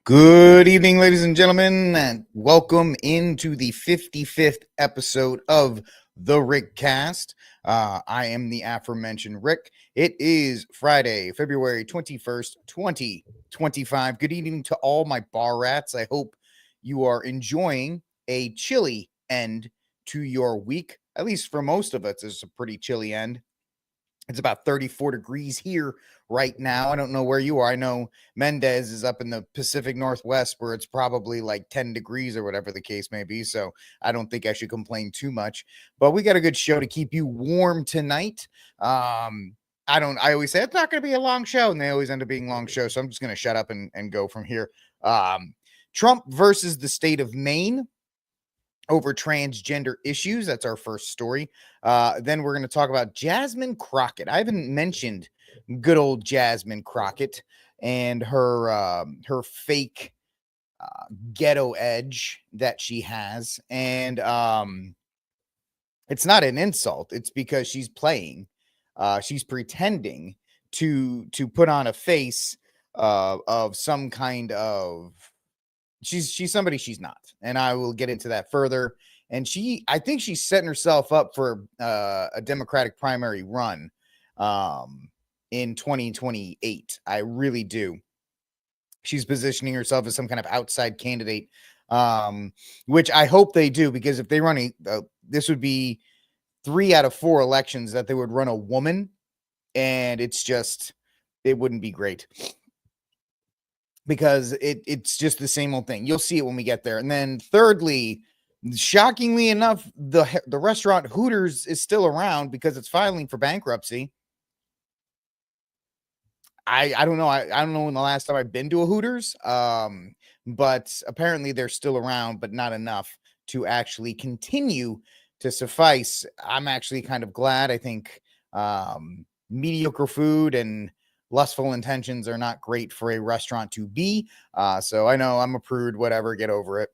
Good evening, ladies and gentlemen, and welcome into the 55th episode of the Rick Cast. I am the aforementioned Rick. It is Friday, February 21st, 2025. Good evening to all my bar rats. I hope you are enjoying a chilly end to your week. At least for most of us, it's a pretty chilly end. It's about 34 degrees here right now. I don't know where you are. I know Mendez is up in the Pacific Northwest where it's probably like 10 degrees or whatever the case may be. So I don't think I should complain too much. But we got a good show to keep you warm tonight. I always say it's not going to be a long show, and they always end up being long shows. So I'm just going to shut up and go from here. Trump versus the state of Maine over transgender issues. That's our first story. Then we're going to talk about Jasmine Crockett. I haven't mentioned good old Jasmine Crockett and her fake ghetto edge that she has. And it's not an insult. It's because she's playing. She's pretending to put on a face of some kind of she's somebody she's not, and I will get into that further. And I think she's setting herself up for a Democratic primary run in 2028. I really do. She's positioning herself as some kind of outside candidate, which I hope they do, because if they run this would be 3 out of 4 elections that they would run a woman, and it wouldn't be great, because it's just the same old thing. You'll see it when we get there. And then thirdly, shockingly enough, the restaurant Hooters is still around because it's filing for bankruptcy. I don't know. I don't know when the last time I've been to a Hooters, but apparently they're still around, but not enough to actually continue to suffice. I'm actually kind of glad. I think mediocre food and lustful intentions are not great for a restaurant to be. So I know I'm a prude, whatever, get over it.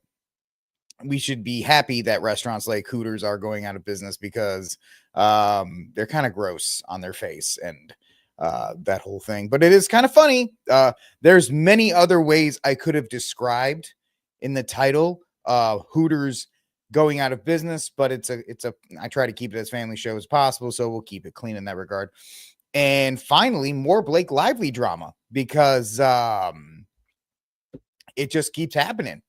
We should be happy that restaurants like Hooters are going out of business, because they're kind of gross on their face and that whole thing. But it is kind of funny. There's many other ways I could have described in the title Hooters going out of business, but I try to keep it as family show as possible, so we'll keep it clean in that regard. And finally, more Blake Lively drama, because it just keeps happening.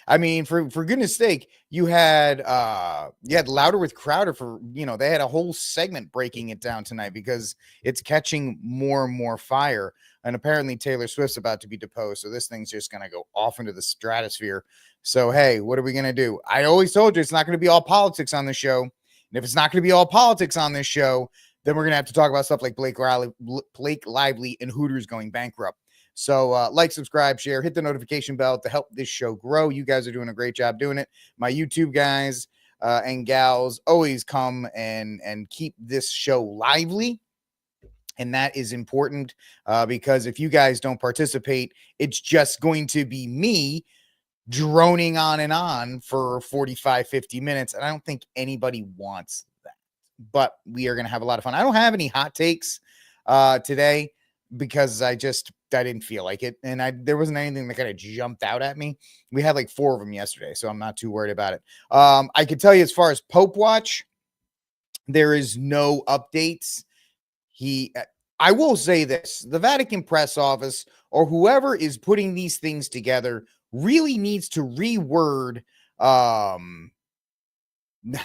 I mean, for goodness sake, you had Louder with Crowder they had a whole segment breaking it down tonight because it's catching more and more fire. And apparently Taylor Swift's about to be deposed. So this thing's just going to go off into the stratosphere. So, hey, what are we going to do? I always told you it's not going to be all politics on the show. And if it's not going to be all politics on this show, then we're going to have to talk about stuff like Blake Lively and Hooters going bankrupt. So like, subscribe, share, hit the notification bell to help this show grow. You guys are doing a great job doing it. My YouTube guys and gals always come and keep this show lively. And that is important because if you guys don't participate, it's just going to be me droning on for 45, 50 minutes. And I don't think anybody wants that. But we are going to have a lot of fun. I don't have any hot takes today because I didn't feel like it. And there wasn't anything that kind of jumped out at me. We had like 4 of them yesterday, so I'm not too worried about it. I can tell you, as far as Pope Watch, there is no updates. I will say this, the Vatican press office or whoever is putting these things together really needs to reword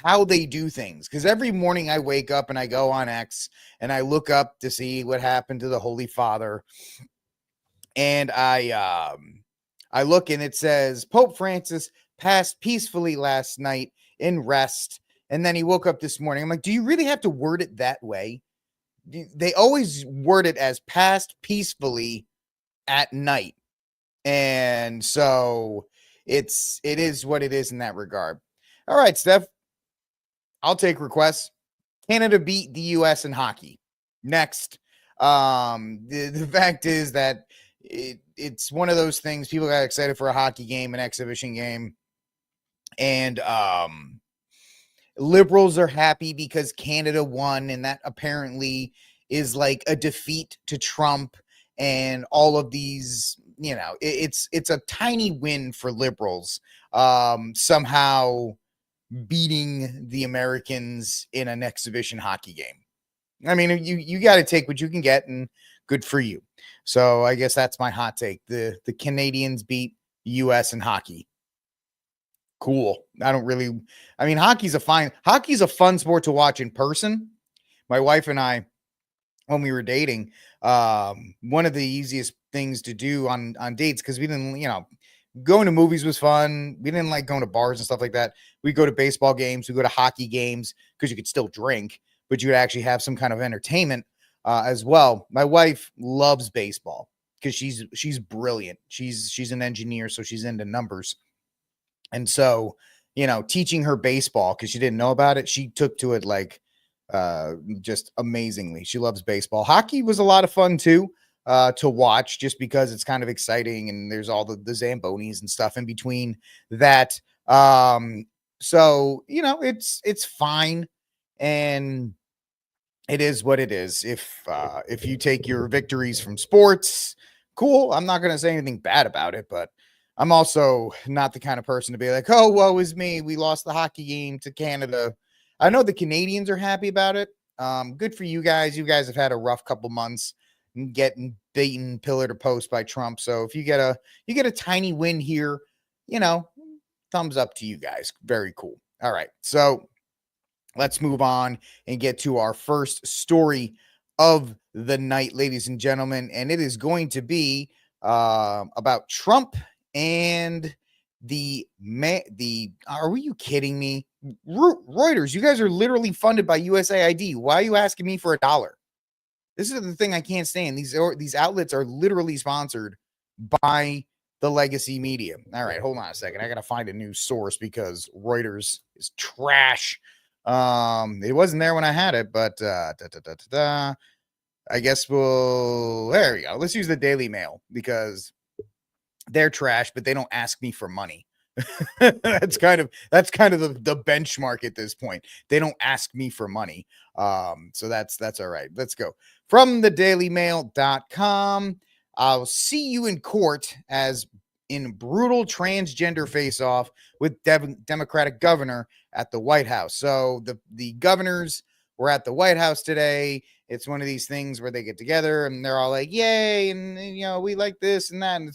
how they do things, because every morning I wake up and I go on X and I look up to see what happened to the Holy Father, and I look and it says Pope Francis passed peacefully last night in rest, and then he woke up this morning. I'm like, do you really have to word it that way? They always word it as passed peacefully at night, and so it is what it is in that regard. All right, Steph, I'll take requests. Canada beat the U.S. in hockey. Next. The fact is that it's one of those things. People got excited for a hockey game, an exhibition game. And liberals are happy because Canada won. And that apparently is like a defeat to Trump and all of these it's a tiny win for liberals, somehow beating the Americans in an exhibition hockey game. I mean, you got to take what you can get, and good for you. So I guess that's my hot take. The Canadians beat US in hockey. Cool. Hockey's a fun sport to watch in person. My wife and I, when we were dating, one of the easiest things to do on dates, because we didn't, going to movies was fun. We didn't like going to bars and stuff like that. We go to baseball games, we go to hockey games, because you could still drink, but you would actually have some kind of entertainment as well. My wife loves baseball because she's brilliant. She's an engineer, so she's into numbers. And so, teaching her baseball, because she didn't know about it, she took to it like just amazingly. She loves baseball. Hockey was a lot of fun too, to watch, just because it's kind of exciting, and there's all the Zambonis and stuff in between that. So it's fine, and it is what it is. If you take your victories from sports, cool. I'm not going to say anything bad about it, but I'm also not the kind of person to be like, oh, woe is me, we lost the hockey game to Canada. I know the Canadians are happy about it. Good for you guys. You guys have had a rough couple months getting beaten pillar to post by Trump. So if you get a tiny win here, thumbs up to you guys. Very cool. All right. So let's move on and get to our first story of the night, ladies and gentlemen. And it is going to be about Trump and are you kidding me? Reuters, you guys are literally funded by USAID. Why are you asking me for $1? This is the thing I can't stand. These outlets are literally sponsored by the legacy media. All right, hold on a second. I got to find a new source because Reuters is trash. It wasn't there when I had it, but I guess there we go. Let's use the Daily Mail because they're trash, but they don't ask me for money. that's kind of the benchmark at this point. They don't ask me for money. So that's all right. Let's go. From the dailymail.com. I'll see you in court as in brutal transgender face-off with Democratic governor at the White House. So the governors were at the White House today. It's one of these things where they get together and they're all like, yay, and we like this and that, and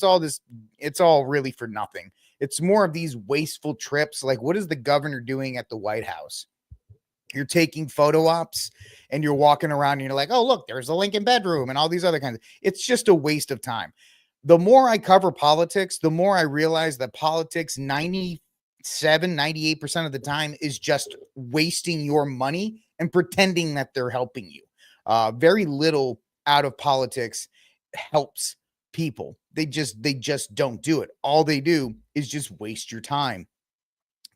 it's all really for nothing. It's more of these wasteful trips. Like, what is the governor doing at the White House? You're taking photo ops and you're walking around and you're like, oh, look, there's a Lincoln bedroom and all these other kinds of, it's just a waste of time. The more I cover politics, the more I realize that politics 98% of the time is just wasting your money and pretending that they're helping you. Very little out of politics helps people. They just don't do it. All they do is just waste your time.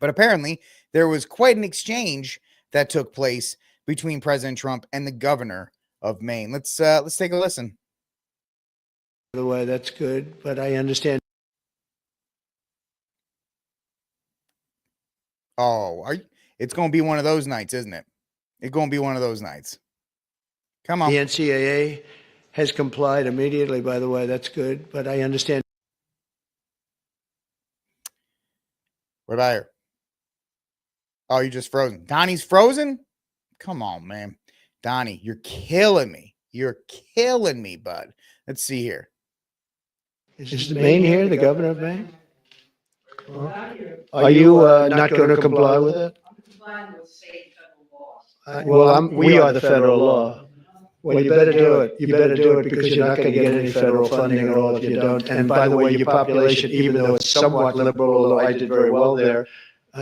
But apparently there was quite an exchange that took place between President Trump and the governor of Maine. Let's take a listen. By the way, that's good, but I understand. Oh, it's going to be one of those nights, isn't it? It's going to be one of those nights. Come on. The NCAA has complied immediately, by the way, that's good, but I understand. What about her? Oh, you're just frozen. Donnie's frozen? Come on, man. Donnie, you're killing me. You're killing me, bud. Let's see here. Is Maine here, the governor of Maine? Are you not going to comply with it? Well, we are the federal law. Well, you better do it. You better do it because you're not going to get any federal funding at all if you don't. And by the way, your population, even though it's somewhat liberal, although I did very well there,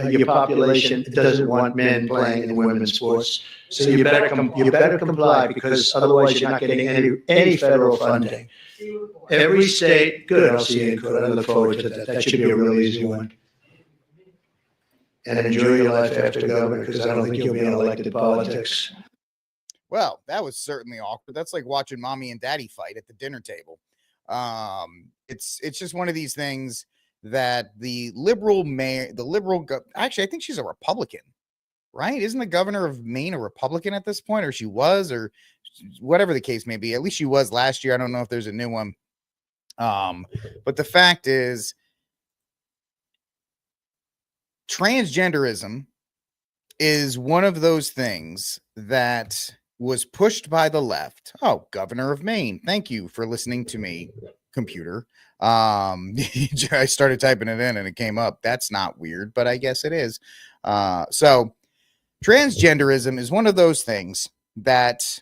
your population doesn't want men playing in women's sports. So you better comply because otherwise you're not getting any federal funding. Every state, good, I'll see you in court. I look forward to that. That should be a real easy one. And enjoy your life after governor because I don't think you'll be in elected politics. Well, that was certainly awkward. That's like watching mommy and daddy fight at the dinner table. It's just one of these things that the liberal mayor, actually, I think she's a Republican, right? Isn't the governor of Maine a Republican at this point, or she was, or whatever the case may be? At least she was last year. I don't know if there's a new one. But the fact is, transgenderism is one of those things that was pushed by the left. Oh, governor of Maine. Thank you for listening to me, computer. I started typing it in and it came up. That's not weird, but I guess it is. So transgenderism is one of those things that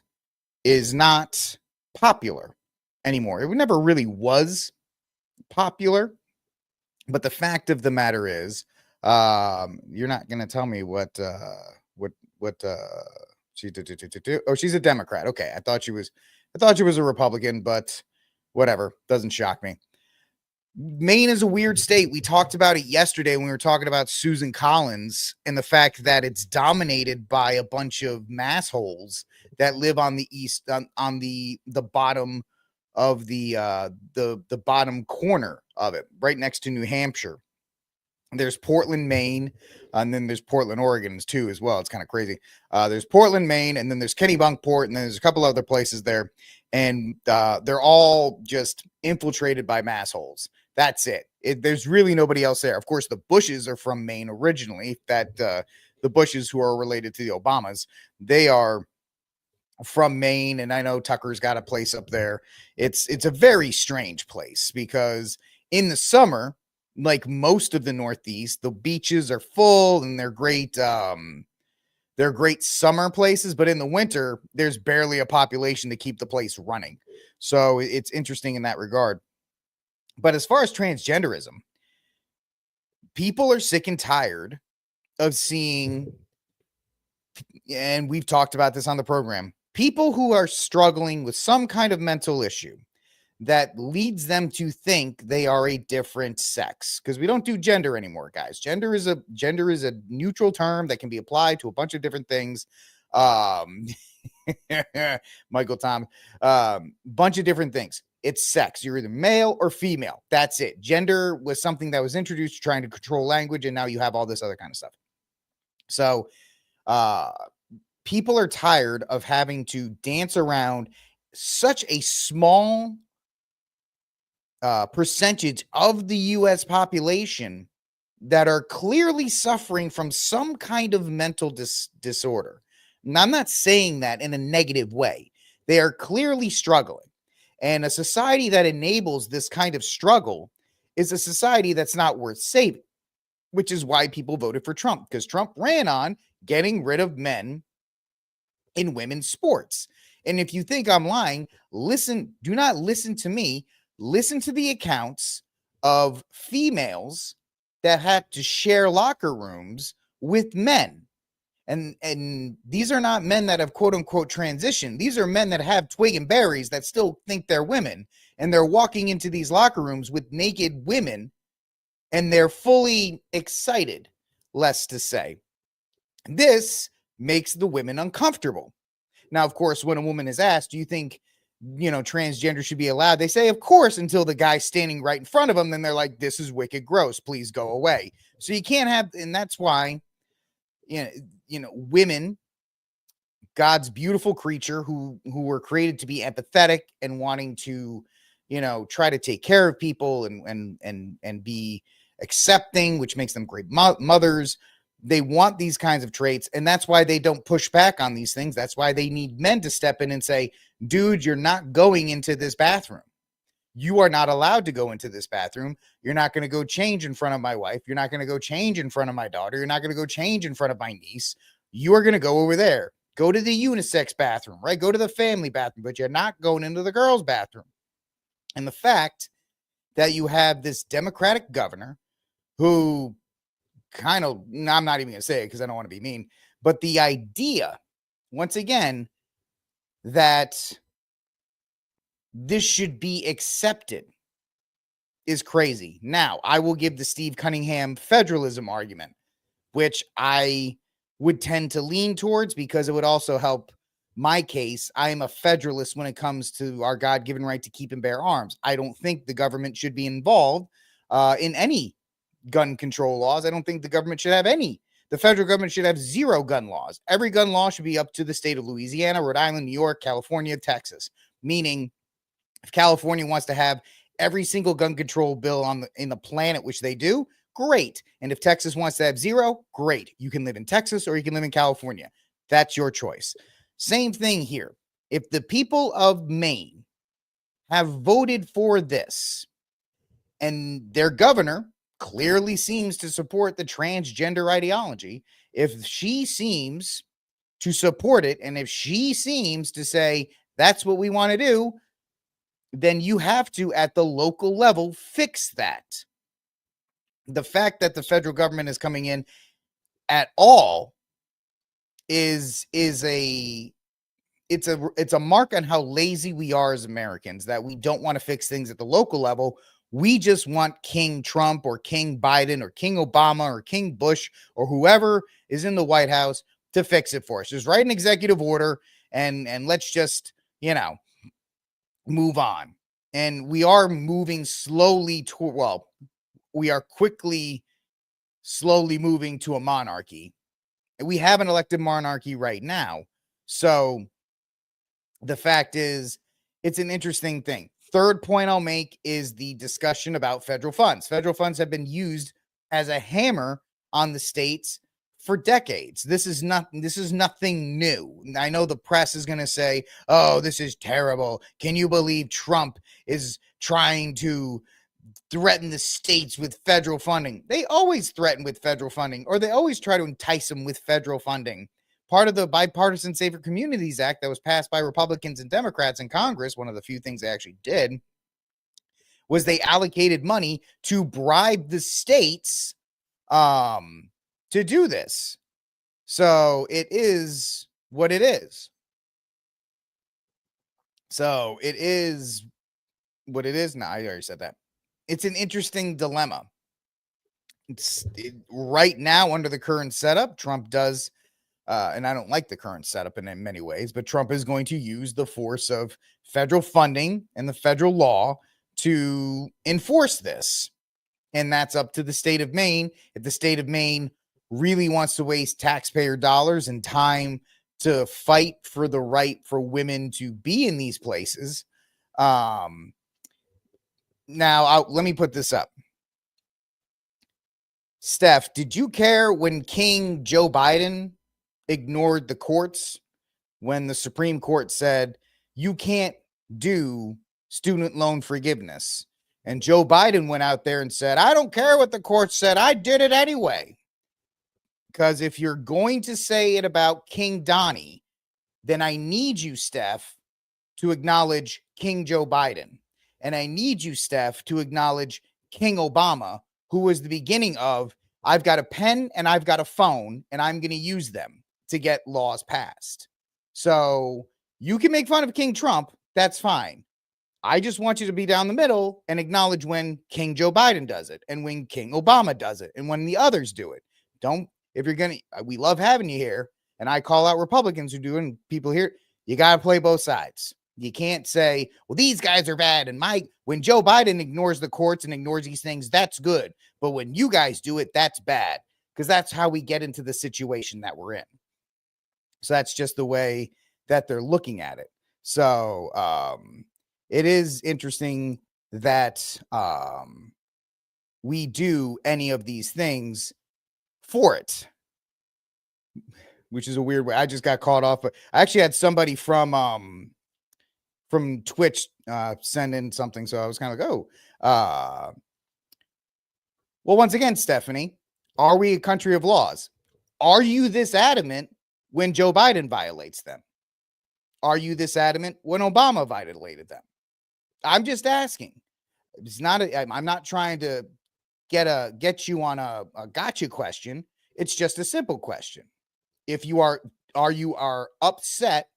is not popular anymore. It never really was popular, but the fact of the matter is, you're not going to tell me what she did. Oh, she's a Democrat. Okay, I thought she was a Republican, but whatever, doesn't shock me. Maine is a weird state. We talked about it yesterday when we were talking about Susan Collins and the fact that it's dominated by a bunch of massholes that live on the east, on the bottom of the bottom corner of it, right next to New Hampshire. There's Portland, Maine, and then there's Portland, Oregon too as well. It's kind of crazy. There's Portland, Maine, and then there's Kennebunkport, and then there's a couple other places there, and they're all just infiltrated by massholes. That's it. There's really nobody else there. Of course, the Bushes are from Maine originally. That the Bushes, who are related to the Obamas, they are from Maine, and I know Tucker's got a place up there. It's a very strange place because in the summer, like most of the Northeast, the beaches are full and they're great summer places, but in the winter, there's barely a population to keep the place running. So it's interesting in that regard. But as far as transgenderism, people are sick and tired of seeing, and we've talked about this on the program, people who are struggling with some kind of mental issue that leads them to think they are a different sex, because we don't do gender anymore, guys. Gender is a neutral term that can be applied to a bunch of different things. Michael Tom, bunch of different things. It's sex. You're either male or female. That's it. Gender was something that was introduced trying to control language, and now you have all this other kind of stuff. So people are tired of having to dance around such a small percentage of the U.S. population that are clearly suffering from some kind of mental disorder. And I'm not saying that in a negative way. They are clearly struggling. And a society that enables this kind of struggle is a society that's not worth saving, which is why people voted for Trump, because Trump ran on getting rid of men in women's sports. And if you think I'm lying, do not listen to me. Listen to the accounts of females that had to share locker rooms with men. And these are not men that have quote unquote transitioned. These are men that have twig and berries that still think they're women. And they're walking into these locker rooms with naked women and they're fully excited, less to say. This makes the women uncomfortable. Now, of course, when a woman is asked, do you think, transgender should be allowed? They say, of course, until the guy's standing right in front of them. Then they're like, this is wicked gross. Please go away. So you can't have, and that's why, women, God's beautiful creature who were created to be empathetic and wanting to, try to take care of people and be accepting, which makes them great mothers. They want these kinds of traits, and that's why they don't push back on these things. That's why they need men to step in and say, dude, you're not going into this bathroom. You are not allowed to go into this bathroom. You're not going to go change in front of my wife. You're not going to go change in front of my daughter. You're not going to go change in front of my niece. You are going to go over there. Go to the unisex bathroom, right? Go to the family bathroom, but you're not going into the girls' bathroom. And the fact that you have this Democratic governor who I'm not even going to say it because I don't want to be mean, but the idea, once again, that this should be accepted is crazy. Now, I will give the Steve Cunningham federalism argument, which I would tend to lean towards because it would also help my case. I am a federalist when it comes to our God-given right to keep and bear arms. I don't think the government should be involved in any gun control laws. I don't think the government should have any. The federal government should have zero gun laws. Every gun law should be up to the state of Louisiana, Rhode Island, New York, California, Texas. Meaning, if California wants to have every single gun control bill in the planet, which they do, great. And if Texas wants to have 0, great. You can live in Texas or you can live in California. That's your choice. Same thing here. If the people of Maine have voted for this, and their governor clearly seems to support the transgender ideology, if she seems to support it, and if she seems to say that's what we want to do, then you have to, at the local level, fix that. The fact that the federal government is coming in at all is a mark on how lazy we are as Americans, that we don't want to fix things at the local level. We just want King Trump or King Biden or King Obama or King Bush or whoever is in the White House to fix it for us. Just write an executive order and let's just, move on. And we are moving slowly we are slowly moving to a monarchy. We have an elected monarchy right now. So the fact is, it's an interesting thing. Third point I'll make is the discussion about federal funds. Federal funds have been used as a hammer on the states for decades. This is nothing new. I know the press is going to say, "Oh, this is terrible. Can you believe Trump is trying to threaten the states with federal funding?" They always threaten with federal funding, or they always try to entice them with federal funding. Part of the Bipartisan Safer Communities Act that was passed by Republicans and Democrats in Congress, one of the few things they actually did, was they allocated money to bribe the states to do this. So it is what it is. So it is what it is. No, I already said that. It's an interesting dilemma. Right now, under the current setup, Trump does, and I don't like the current setup in many ways, but Trump is going to use the force of federal funding and the federal law to enforce this. And that's up to the state of Maine. If the state of Maine really wants to waste taxpayer dollars and time to fight for the right for women to be in these places. Now, let me put this up. Steph, did you care when King Joe Biden ignored the courts when the Supreme Court said you can't do student loan forgiveness? And Joe Biden went out there and said, "I don't care what the court said. I did it anyway." Because if you're going to say it about King Donnie, then I need you, Steph, to acknowledge King Joe Biden. And I need you, Steph, to acknowledge King Obama, who was the beginning of, I've got a pen and I've got a phone, and I'm going to use them to get laws passed. So you can make fun of King Trump. That's fine. I just want you to be down the middle and acknowledge when King Joe Biden does it and when King Obama does it and when the others do it. If you're going to, we love having you here. And I call out Republicans who do it, and people here, you got to play both sides. You can't say, well, these guys are bad. And when Joe Biden ignores the courts and ignores these things, that's good. But when you guys do it, that's bad. Because that's how we get into the situation that we're in. So that's just the way that they're looking at it. So it is interesting that we do any of these things for it, which is a weird way. I just got caught off. I actually had somebody from Twitch send in something, so I was kind of like, well, once again, Stephanie, are we a country of laws? Are you this adamant when Joe Biden violates them? Are you this adamant when Obama violated them? I'm just asking. It's not. I'm not trying to get you on a gotcha question. It's just a simple question. If you are upset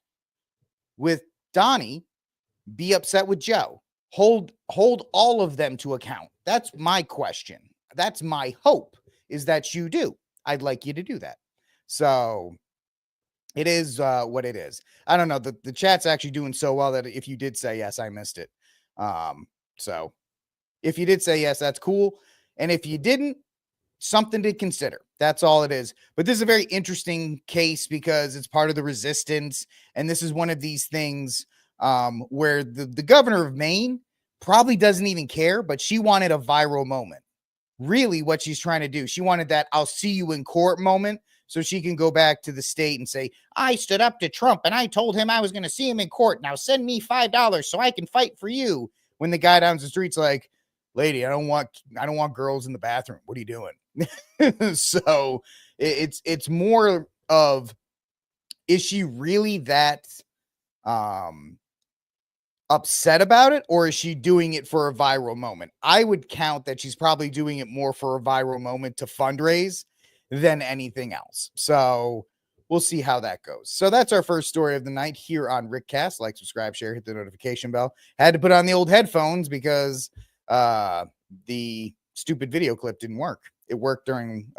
with Donnie, be upset with Joe. Hold all of them to account. That's my question. That's my hope, is that you do. I'd like you to do that. So it is what it is. I don't know. The chat's actually doing so well that if you did say yes, I missed it. So if you did say yes, that's cool. And if you didn't, something to consider. That's all it is. But this is a very interesting case because it's part of the resistance. And this is one of these things where the governor of Maine probably doesn't even care, but she wanted a viral moment. Really what she's trying to do. She wanted that "I'll see you in court" moment so she can go back to the state and say, "I stood up to Trump and I told him I was going to see him in court. Now send me $5 so I can fight for you." When the guy down the street's like, "Lady, I don't want girls in the bathroom. What are you doing?" So it's more of, is she really that upset about it, or is she doing it for a viral moment? I would count that she's probably doing it more for a viral moment to fundraise than anything else. So we'll see how that goes. So that's our first story of the night here on Rickcast. Like, subscribe, share, hit the notification bell. Had to put on the old headphones because the stupid video clip didn't work. It worked during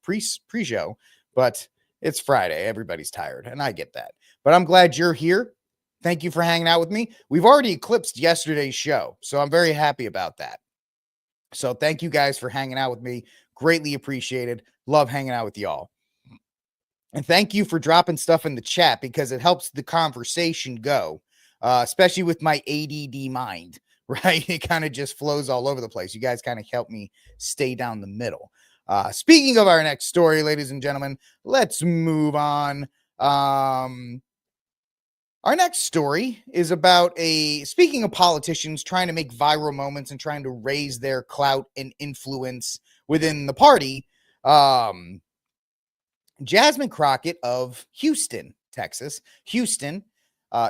pre-show, but it's Friday. Everybody's tired, and I get that. But I'm glad you're here. Thank you for hanging out with me. We've already eclipsed yesterday's show, so I'm very happy about that. So thank you guys for hanging out with me. Greatly appreciated. Love hanging out with y'all. And thank you for dropping stuff in the chat because it helps the conversation go, especially with my ADD mind, right? It kind of just flows all over the place. You guys kind of help me stay down the middle. Speaking of our next story, ladies and gentlemen, let's move on. Our next story is about speaking of politicians trying to make viral moments and trying to raise their clout and influence within the party. Jasmine Crockett of Houston, Texas. Houston,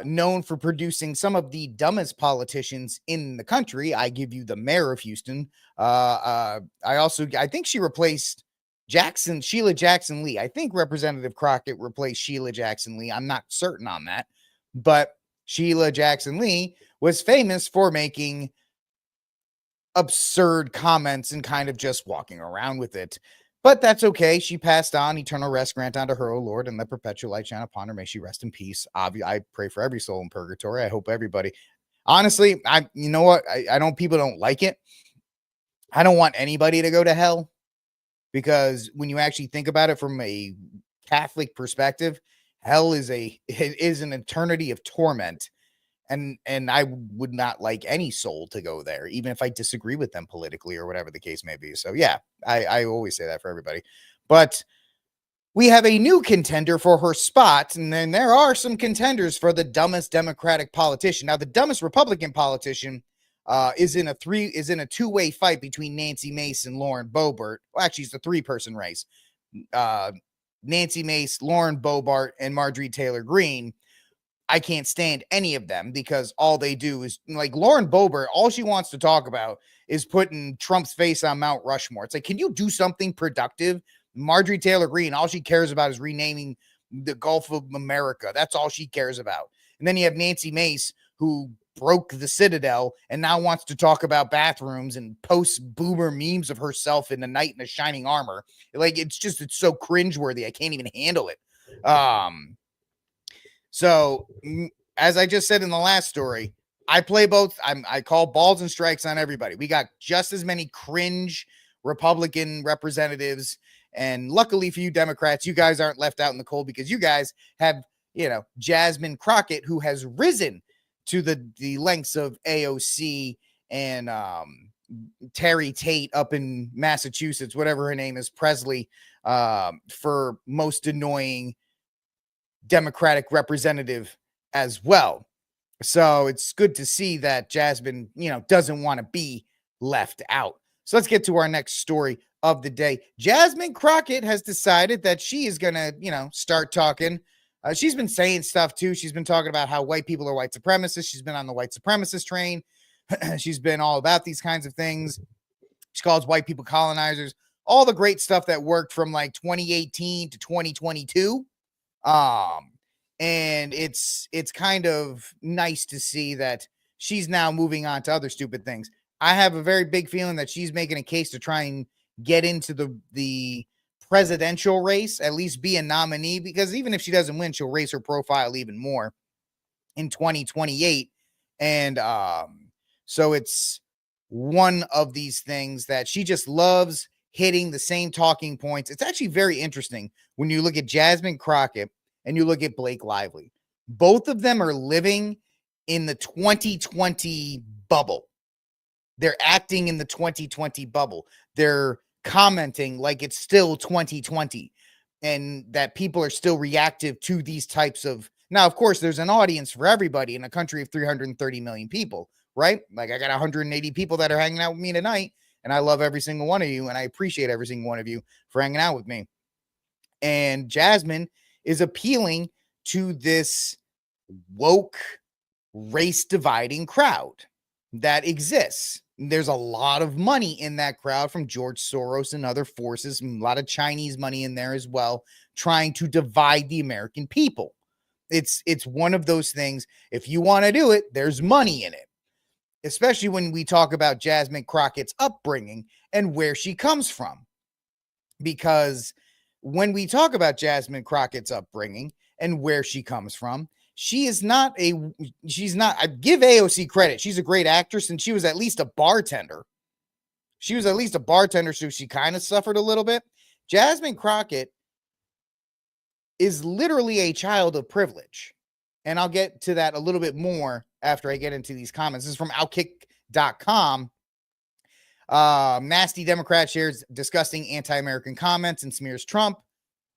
known for producing some of the dumbest politicians in the country. I give you the mayor of Houston. I think she replaced Sheila Jackson Lee. I think Representative Crockett replaced Sheila Jackson Lee. I'm not certain on that. But Sheila Jackson Lee was famous for making absurd comments and kind of just walking around with it. But that's okay. She passed on. Eternal rest grant unto her, O Lord, and let perpetual light shine upon her. May she rest in peace. I pray for every soul in purgatory. I hope everybody. Honestly, you know what? I don't. People don't like it. I don't want anybody to go to hell, because when you actually think about it from a Catholic perspective, hell is an eternity of torment, and I would not like any soul to go there, even if I disagree with them politically or whatever the case may be. So yeah, I always say that for everybody. But we have a new contender for her spot, and then there are some contenders for the dumbest Democratic politician. Now, the dumbest Republican politician is in a two-way fight between Nancy Mace and Lauren Boebert. Well, actually, it's a three-person race. Nancy Mace, Lauren Boebert, and Marjorie Taylor Greene. I can't stand any of them because all they do is, like, Lauren Boebert, all she wants to talk about is putting Trump's face on Mount Rushmore. It's like, can you do something productive? Marjorie Taylor Greene, all she cares about is renaming the Gulf of America. That's all she cares about. And then you have Nancy Mace, who broke the Citadel and now wants to talk about bathrooms and post boomer memes of herself in the knight in a shining armor. Like, it's so cringeworthy. I can't even handle it. So as I just said in the last story, I play both. I call balls and strikes on everybody. We got just as many cringe Republican representatives. And luckily for you Democrats, you guys aren't left out in the cold, because you guys have, Jasmine Crockett, who has risen to the lengths of AOC and Terry Tate up in Massachusetts, whatever her name is, Presley, for most annoying Democratic representative as well. So it's good to see that Jasmine, doesn't want to be left out. So let's get to our next story of the day. Jasmine Crockett has decided that she is going to, start talking. She's been saying stuff too. She's been talking about how white people are white supremacists. She's been on the white supremacist train. She's been all about these kinds of things. She calls white people colonizers, all the great stuff that worked from like 2018 to 2022. And it's kind of nice to see that she's now moving on to other stupid things. I have a very big feeling that she's making a case to try and get into the presidential race, at least be a nominee, because even if she doesn't win, she'll raise her profile even more in 2028. And so it's one of these things that she just loves hitting the same talking points. It's actually very interesting when you look at Jasmine Crockett and you look at Blake Lively. Both of them are living in the 2020 bubble. They're acting in the 2020 bubble. They're commenting like it's still 2020 and that people are still reactive to these types of. Now, of course, there's an audience for everybody in a country of 330 million people, right? Like I got 180 people that are hanging out with me tonight, and I love every single one of you, and I appreciate every single one of you for hanging out with me. And Jasmine is appealing to this woke, race dividing crowd that exists. There's a lot of money in that crowd from George Soros and other forces, and a lot of Chinese money in there as well, trying to divide the American people. It's one of those things. If you want to do it, there's money in it, especially when we talk about Jasmine Crockett's upbringing and where she comes from. Because when we talk about Jasmine Crockett's upbringing and where she comes from, she's not, I give AOC credit. She's a great actress, and she was at least a bartender. So she kind of suffered a little bit. Jasmine Crockett is literally a child of privilege. And I'll get to that a little bit more after I get into these comments. This is from Outkick.com. Nasty Democrat shares disgusting anti-American comments and smears Trump.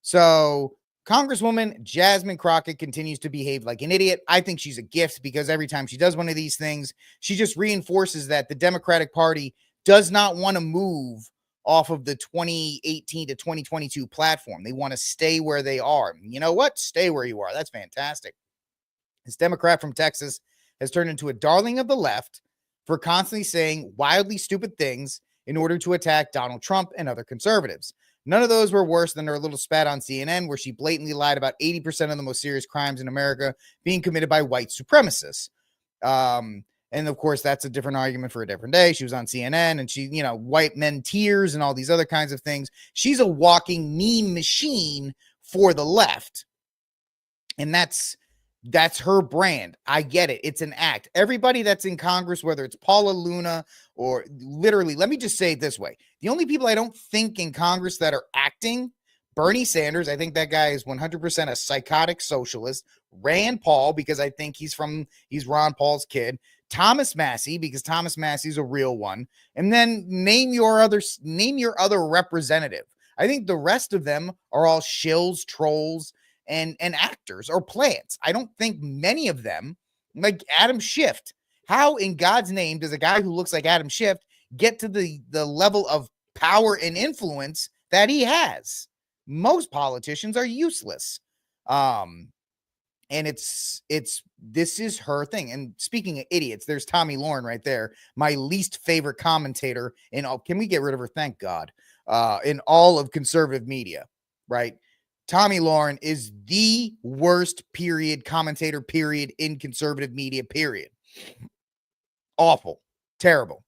So Congresswoman Jasmine Crockett continues to behave like an idiot. I think she's a gift because every time she does one of these things, she just reinforces that the Democratic Party does not want to move off of the 2018 to 2022 platform. They want to stay where they are. You know what? Stay where you are. That's fantastic. This Democrat from Texas has turned into a darling of the left for constantly saying wildly stupid things in order to attack Donald Trump and other conservatives. None of those were worse than her little spat on CNN, where she blatantly lied about 80% of the most serious crimes in America being committed by white supremacists. And of course, that's a different argument for a different day. She was on CNN and she, white men tears and all these other kinds of things. She's a walking meme machine for the left. And that's her brand. I get it. It's an act. Everybody that's in Congress, whether it's Paula Luna or literally, let me just say it this way. The only people I don't think in Congress that are acting, Bernie Sanders, I think that guy is 100% a psychotic socialist. Rand Paul, because I think he's Ron Paul's kid. Thomas Massey, because Thomas Massey's a real one. And then name your other representative. I think the rest of them are all shills, trolls, and actors or plants. I don't think many of them, like Adam Schiff. How in God's name does a guy who looks like Adam Schiff get to the level of power and influence that he has? Most politicians are useless. And this is her thing. And speaking of idiots, there's Tommy Lauren right there, my least favorite commentator in all. Can we get rid of her? Thank God. In all of conservative media, right? Tommy Lauren is the worst commentator in conservative media, period. Awful, terrible.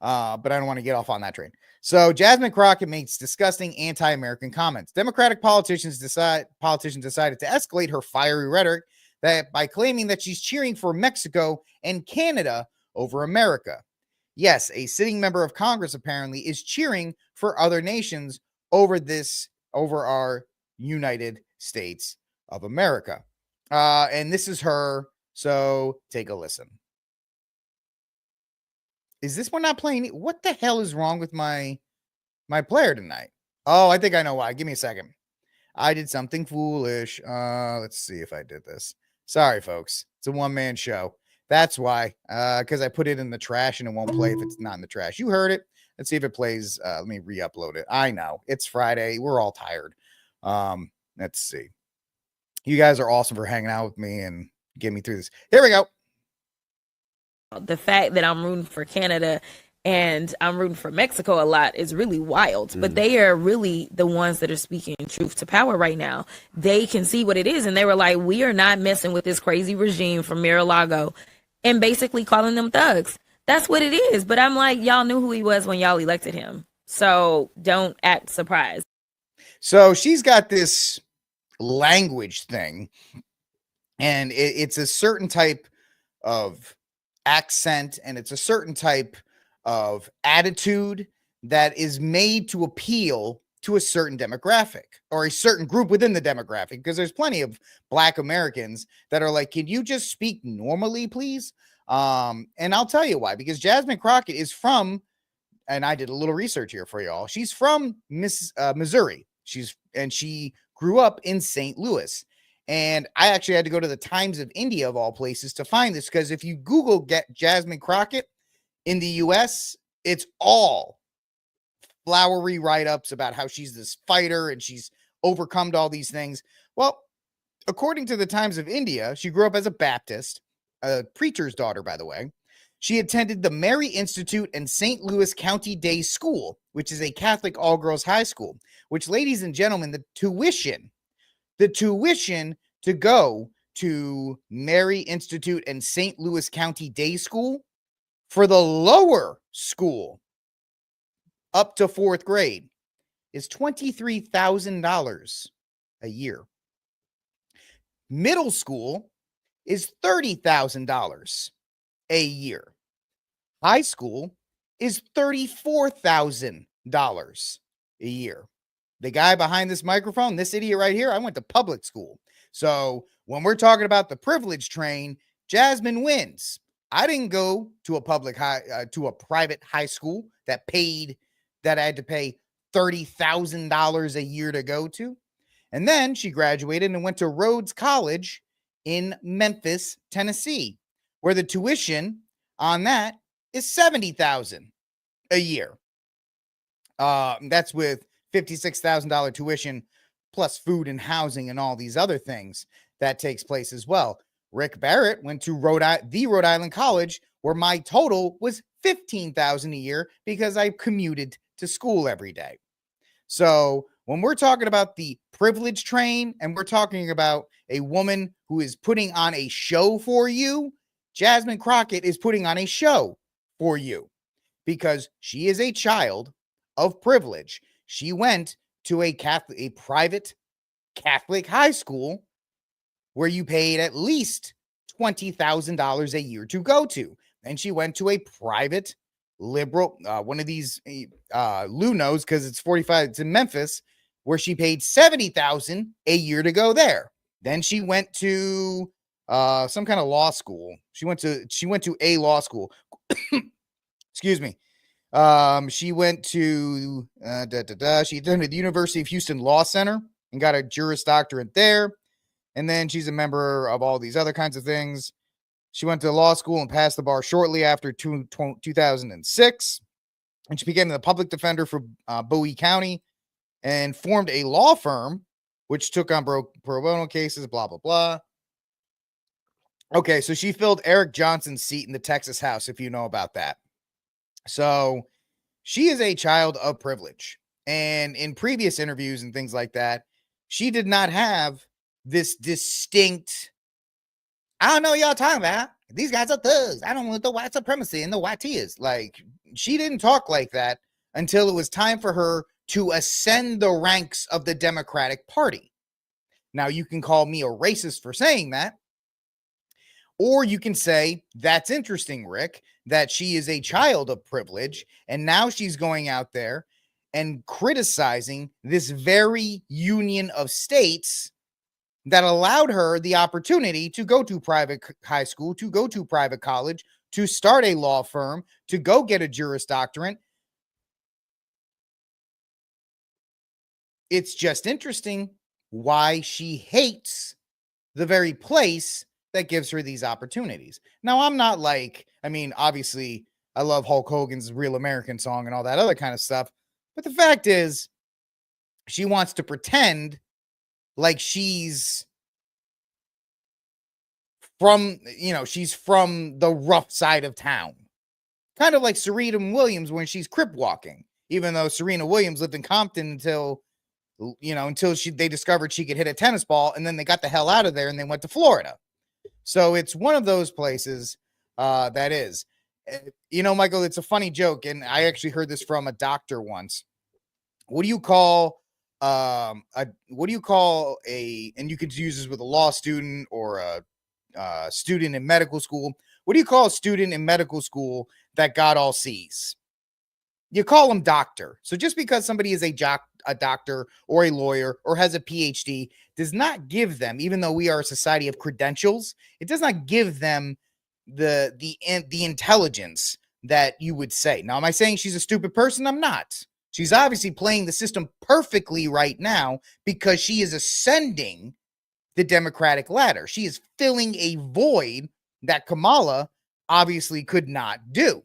But I don't want to get off on that train. So Jasmine Crockett makes disgusting anti-American comments. Democratic politicians decided to escalate her fiery rhetoric by claiming that she's cheering for Mexico and Canada over America. Yes, a sitting member of Congress apparently is cheering for other nations over our United States of America. And this is her. So take a listen. Is this one not playing? What the hell is wrong with my player tonight? Oh, I think I know why. Give me a second. I did something foolish. Let's see if I did this. Sorry, folks. It's a one-man show. That's why. Because I put it in the trash and it won't play if it's not in the trash. You heard it. Let's see if it plays. Let me re-upload it. I know. It's Friday. We're all tired. Let's see. You guys are awesome for hanging out with me and getting me through this. Here we go. The fact that I'm rooting for Canada and I'm rooting for Mexico a lot is really wild, but they are really the ones that are speaking truth to power right now. They can see what it is, and they were like, we are not messing with this crazy regime from Mar-a-Lago, and basically calling them thugs. That's what it is. But I'm like, y'all knew who he was when y'all elected him, so don't act surprised. So she's got this language thing, and it's a certain type of accent, and it's a certain type of attitude that is made to appeal to a certain demographic or a certain group within the demographic, because there's plenty of Black Americans that are like, can you just speak normally, please? And I'll tell you why, because Jasmine Crockett is from, and I did a little research here for y'all. She's from Missouri. She grew up in St. Louis. And I actually had to go to the Times of India, of all places, to find this, because if you Google get Jasmine Crockett in the US, it's all flowery write-ups about how she's this fighter and she's overcome all these things. Well, according to the Times of India, she grew up as a Baptist, a preacher's daughter, by the way. She attended the Mary Institute and St. Louis County Day School, which is a Catholic all-girls high school, which, ladies and gentlemen, the tuition to go to Mary Institute and St. Louis County Day School for the lower school up to 4th grade is $23,000 a year. Middle school is $30,000 a year. High school is $34,000 a year. The guy behind this microphone, this idiot right here, I went to public school. So when we're talking about the privilege train, Jasmine wins. I didn't go to a private high school that I had to pay $30,000 a year to go to. And then she graduated and went to Rhodes College in Memphis, Tennessee, where the tuition on that is $70,000 a year. That's with $56,000 tuition plus food and housing and all these other things that takes place as well. Rick Barrett went to the Rhode Island College, where my total was $15,000 a year because I commuted to school every day. So when we're talking about the privilege train and we're talking about a woman who is putting on a show for you, Jasmine Crockett is putting on a show for you because she is a child of privilege. She went to a private Catholic high school where you paid at least $20,000 a year to go to. And she went to a private liberal, one of these Lunos, because it's 45, it's in Memphis, where she paid $70,000 a year to go there. Then she went to some kind of law school. She went to a law school. Excuse me. She went to she attended the University of Houston Law Center and got a Juris Doctorate there. And then she's a member of all these other kinds of things. She went to law school and passed the bar shortly after 2006. And she became the public defender for Bowie County and formed a law firm, which took on pro bono cases, blah, blah, blah. Okay, so she filled Eric Johnson's seat in the Texas House, if you know about that. So she is a child of privilege. And in previous interviews and things like that, she did not have this distinct, I don't know what y'all talking about. These guys are thugs. I don't want the white supremacy and the white tears. Like, she didn't talk like that until it was time for her to ascend the ranks of the Democratic Party. Now, you can call me a racist for saying that, or you can say, that's interesting, Rick, that she is a child of privilege, and now she's going out there and criticizing this very union of states that allowed her the opportunity to go to private high school, to go to private college, to start a law firm, to go get a Juris Doctorate. It's just interesting why she hates the very place that gives her these opportunities. Now, I'm not like, I mean, obviously, I love Hulk Hogan's Real American Song and all that other kind of stuff. But the fact is, she wants to pretend like she's from, she's from the rough side of town. Kind of like Serena Williams when she's crip walking, even though Serena Williams lived in Compton until they discovered she could hit a tennis ball, and then they got the hell out of there and they went to Florida. So it's one of those places that is. Michael, it's a funny joke, and I actually heard this from a doctor once. What do you call and you could use this with a law student or a student in medical school. What do you call a student in medical school that God all sees? You call them doctor. So just because somebody is a doctor or a lawyer or has a PhD does not give them, even though we are a society of credentials, it does not give them the intelligence that you would say. Now, am I saying she's a stupid person? I'm not. She's obviously playing the system perfectly right now because she is ascending the Democratic ladder. She is filling a void that Kamala obviously could not do.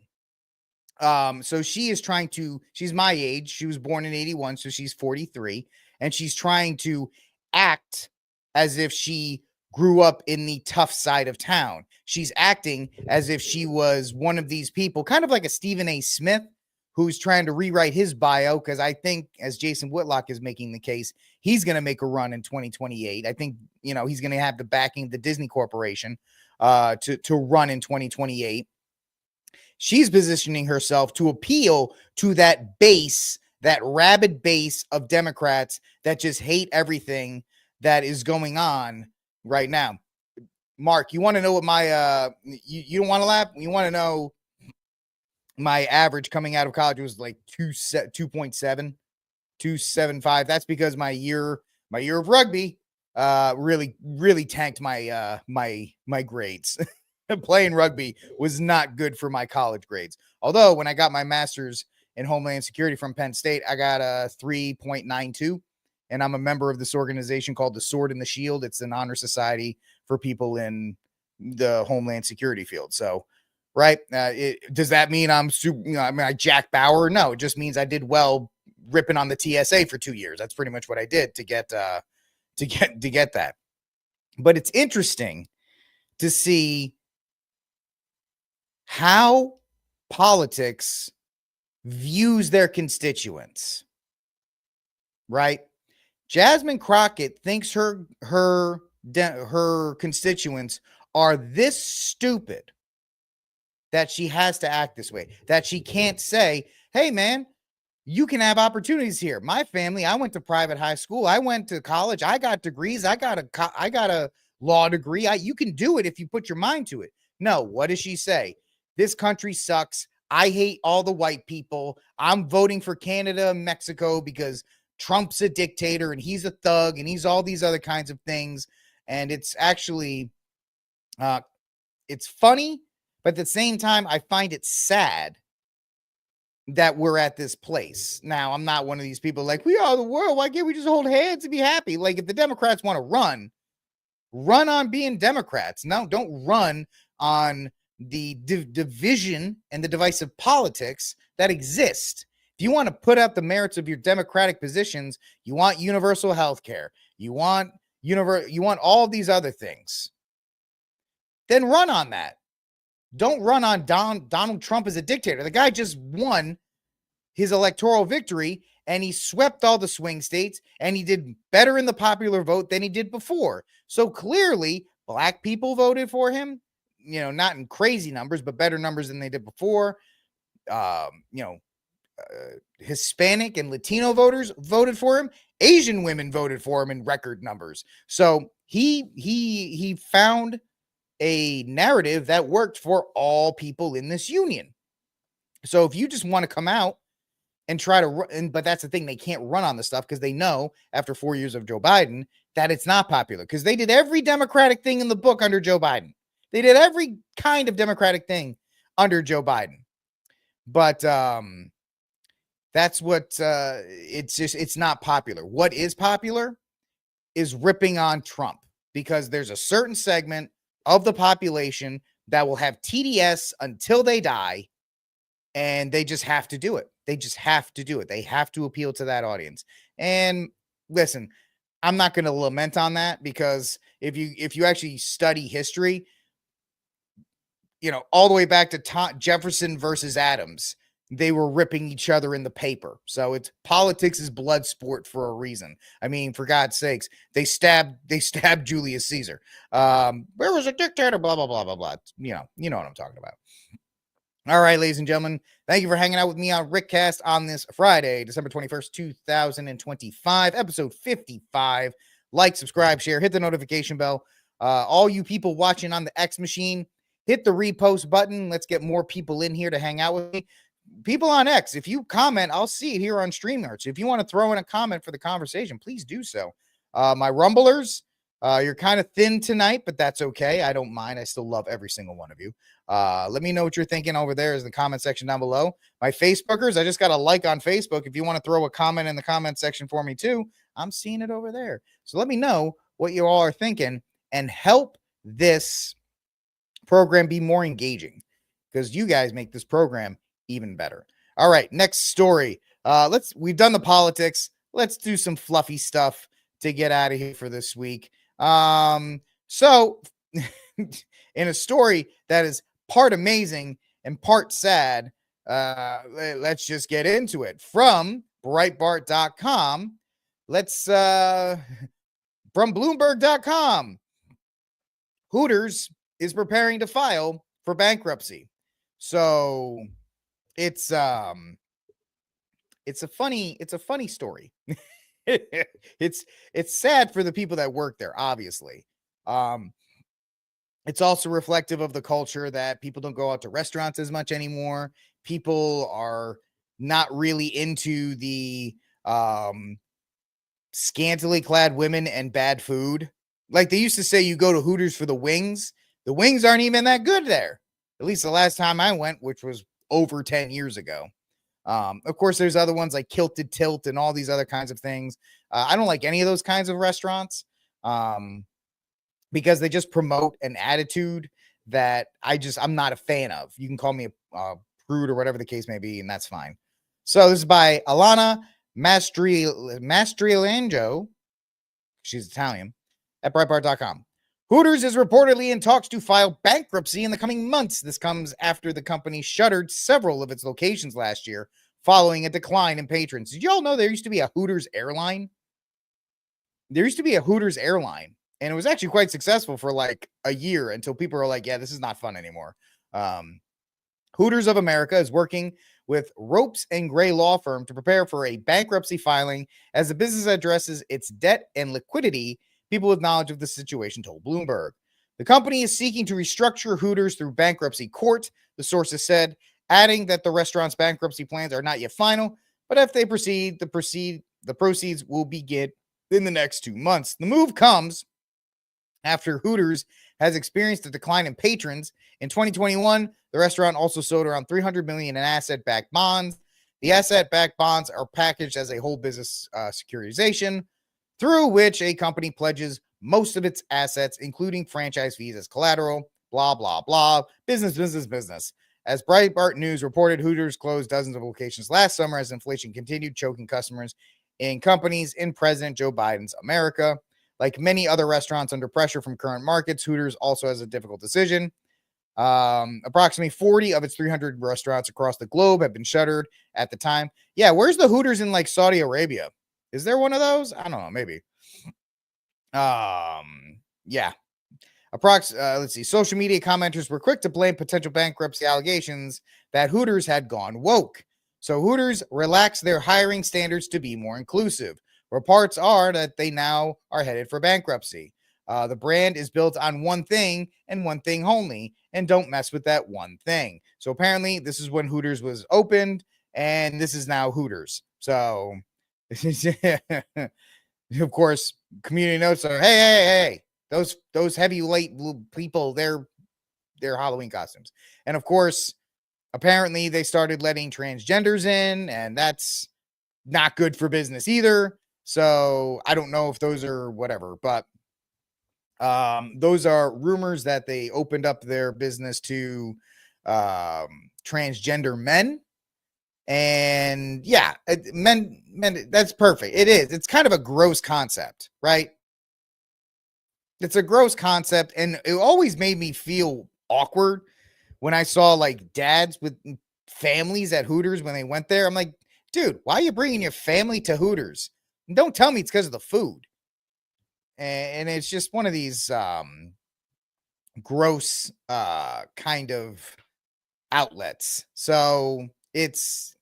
So she is trying to, she's my age. She was born in 81, so she's 43, and she's trying to act as if she grew up in the tough side of town. She's acting as if she was one of these people, kind of like a Stephen A. Smith, who's trying to rewrite his bio, because I think, as Jason Whitlock is making the case, he's going to make a run in 2028. I think, you know, he's going to have the backing of the Disney Corporation to run in 2028. She's positioning herself to appeal to that base, that rabid base of Democrats that just hate everything that is going on right now. Mark, you want to know what my you don't want to laugh? You want to know my average coming out of college was like 2.7, 275. That's because my year of rugby really tanked my my grades. Playing rugby was not good for my college grades. Although when I got my master's in Homeland Security from Penn State, I got a 3.92, and I'm a member of this organization called the Sword and the Shield. It's an honor society for people in the Homeland Security field. So, right. Does that mean I'm super, you know, I mean, I Jack Bauer? No, it just means I did well ripping on the TSA for 2 years. That's pretty much what I did to get that. But it's interesting to see how politics views their constituents, right? Jasmine Crockett thinks her constituents are this stupid that she has to act this way, that she can't say, hey, man, you can have opportunities here. My family, I went to private high school. I went to college. I got degrees. I got a law degree. You can do it if you put your mind to it. No, what does she say? This country sucks. I hate all the white people. I'm voting for Canada and Mexico because Trump's a dictator and he's a thug and he's all these other kinds of things. And it's actually, it's funny, but at the same time, I find it sad that we're at this place. Now, I'm not one of these people like, we are the world. Why can't we just hold hands and be happy? Like, if the Democrats want to run on being Democrats. No, don't run on the division and the divisive politics that exist. If you want to put up the merits of your democratic positions, you want universal health care, you want all of these other things, then run on that. Don't run on Donald Trump as a dictator. The guy just won his electoral victory and he swept all the swing states and he did better in the popular vote than he did before. So clearly, black people voted for him. You know, not in crazy numbers, but better numbers than they did before. Hispanic and Latino voters for him. Asian women voted for him in record numbers. So he found a narrative that worked for all people in this union. So if you just want to come out and try to run, but that's the thing, they can't run on this stuff because they know after 4 years of Joe Biden that it's not popular, because they did every Democratic thing in the book under Joe Biden. They did every kind of Democratic thing under Joe Biden. But that's what it's not popular. What is popular is ripping on Trump, because there's a certain segment of the population that will have TDS until they die, and they just have to do it. They just have to do it. They have to appeal to that audience. And listen, I'm not going to lament on that, because if you actually study history, you know, all the way back to Jefferson versus Adams, they were ripping each other in the paper. So it's politics is blood sport for a reason. I mean, for God's sakes, they stabbed Julius Caesar. Where was a dictator? Blah, blah, blah, blah, blah. You know what I'm talking about. All right, ladies and gentlemen, thank you for hanging out with me on Rickcast on this Friday, December 21st, 2025, episode 55. Like, subscribe, share, hit the notification bell. All you people watching on the X machine, hit the repost button. Let's get more people in here to hang out with me. People on X, if you comment, I'll see it here on StreamYard. So if you want to throw in a comment for the conversation, please do so. My Rumblers, You're kind of thin tonight, but that's okay. I don't mind. I still love every single one of you. Let me know what you're thinking over there in the comment section down below. My Facebookers, I just got a like on Facebook. If you want to throw a comment in the comment section for me too, I'm seeing it over there. So let me know what you all are thinking and help this program be more engaging, because you guys make this program even better. All right, next story. We've done the politics. Let's do some fluffy stuff to get out of here for this week. So in a story that is part amazing and part sad, let's just get into it. From Breitbart.com, from Bloomberg.com, Hooters is preparing to file for bankruptcy. So it's a funny story. it's sad for the people that work there, obviously. It's also reflective of the culture that people don't go out to restaurants as much anymore. People are not really into the scantily clad women and bad food. Like they used to say, you go to Hooters for the wings. The wings aren't even that good there. At least the last time I went, which was over 10 years ago. Of course, there's other ones like Kilted Tilt and all these other kinds of things. I don't like any of those kinds of restaurants because they just promote an attitude that I'm not a fan of. You can call me a prude or whatever the case may be, and that's fine. So this is by Alana Mastrillangelo. She's Italian, at Breitbart.com. Hooters is reportedly in talks to file bankruptcy in the coming months. This comes after the company shuttered several of its locations last year following a decline in patrons. Did you all know there used to be a Hooters airline? There used to be a Hooters airline, and it was actually quite successful for like a year until people were like, yeah, this is not fun anymore. Hooters of America is working with Ropes and Gray law firm to prepare for a bankruptcy filing as the business addresses its debt and liquidity. People with knowledge of the situation told Bloomberg. The company is seeking to restructure Hooters through bankruptcy court, the sources said, adding that the restaurant's bankruptcy plans are not yet final, but if they proceed, the proceeds will begin in the next 2 months. The move comes after Hooters has experienced a decline in patrons. In 2021, the restaurant also sold around $300 million in asset-backed bonds. The asset-backed bonds are packaged as a whole business securitization, through which a company pledges most of its assets, including franchise fees, as collateral. Blah, blah, blah. Business. As Breitbart News reported, Hooters closed dozens of locations last summer as inflation continued choking customers in companies in President Joe Biden's America. Like many other restaurants under pressure from current markets, Hooters also has a difficult decision. Approximately 40 of its 300 restaurants across the globe have been shuttered at the time. Yeah, where's the Hooters in like Saudi Arabia? Is there one of those? I don't know, maybe. Yeah. Let's see. Social media commenters were quick to blame potential bankruptcy allegations that Hooters had gone woke. So Hooters relaxed their hiring standards to be more inclusive. Reports are that they now are headed for bankruptcy. The brand is built on one thing and one thing only, and don't mess with that one thing. So apparently this is when Hooters was opened, and this is now Hooters. So of course, community notes are, hey, those heavy late people, they're Halloween costumes. And of course, apparently they started letting transgenders in, and that's not good for business either. So I don't know if those are whatever, but those are rumors that they opened up their business to transgender men. And yeah, men, that's perfect. It is. It's kind of a gross concept, right? It's a gross concept, and it always made me feel awkward when I saw like dads with families at Hooters when they went there. I'm like, dude, why are you bringing your family to Hooters? And don't tell me it's because of the food. And it's just one of these gross kind of outlets. So it's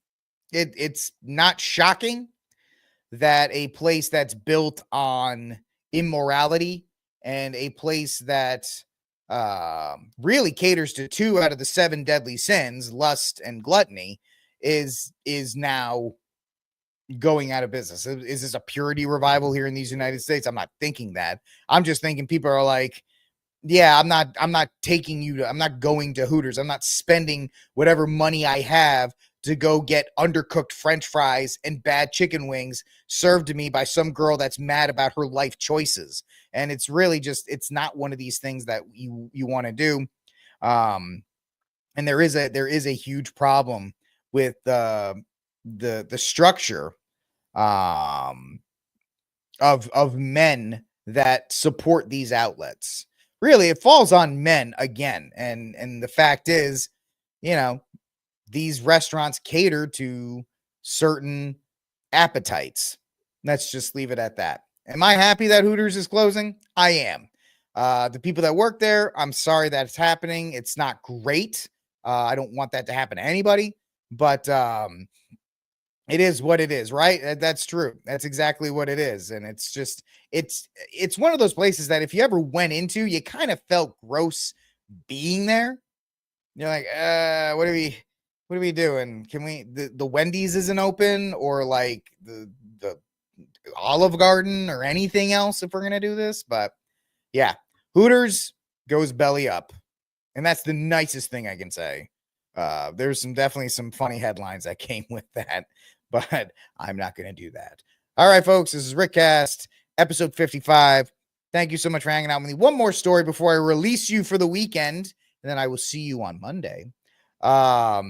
not shocking that a place that's built on immorality and a place that really caters to 2 out of the 7 deadly sins, lust and gluttony, is now going out of business. Is this a purity revival here in these United States? I'm not thinking that. I'm just thinking people are like, yeah, I'm not I'm not going to Hooters. I'm not spending whatever money I have to go get undercooked French fries and bad chicken wings served to me by some girl that's mad about her life choices. And it's really just, it's not one of these things that you want to do. And there is a huge problem with the structure of men that support these outlets. Really, it falls on men again. And the fact is, these restaurants cater to certain appetites. Let's just leave it at that. Am I happy that Hooters is closing? I am. The people that work there, I'm sorry that it's happening. It's not great. I don't want that to happen to anybody, but it is what it is, right? That's true. That's exactly what it is. And it's just, it's one of those places that if you ever went into, you kind of felt gross being there. You're like, what are we doing? Can we, the Wendy's isn't open, or like the Olive Garden or anything else if we're going to do this. But yeah, Hooters goes belly up. And that's the nicest thing I can say. There's definitely some funny headlines that came with that, but I'm not going to do that. All right, folks, this is Rickcast, episode 55. Thank you so much for hanging out with me. One more story before I release you for the weekend, and then I will see you on Monday. I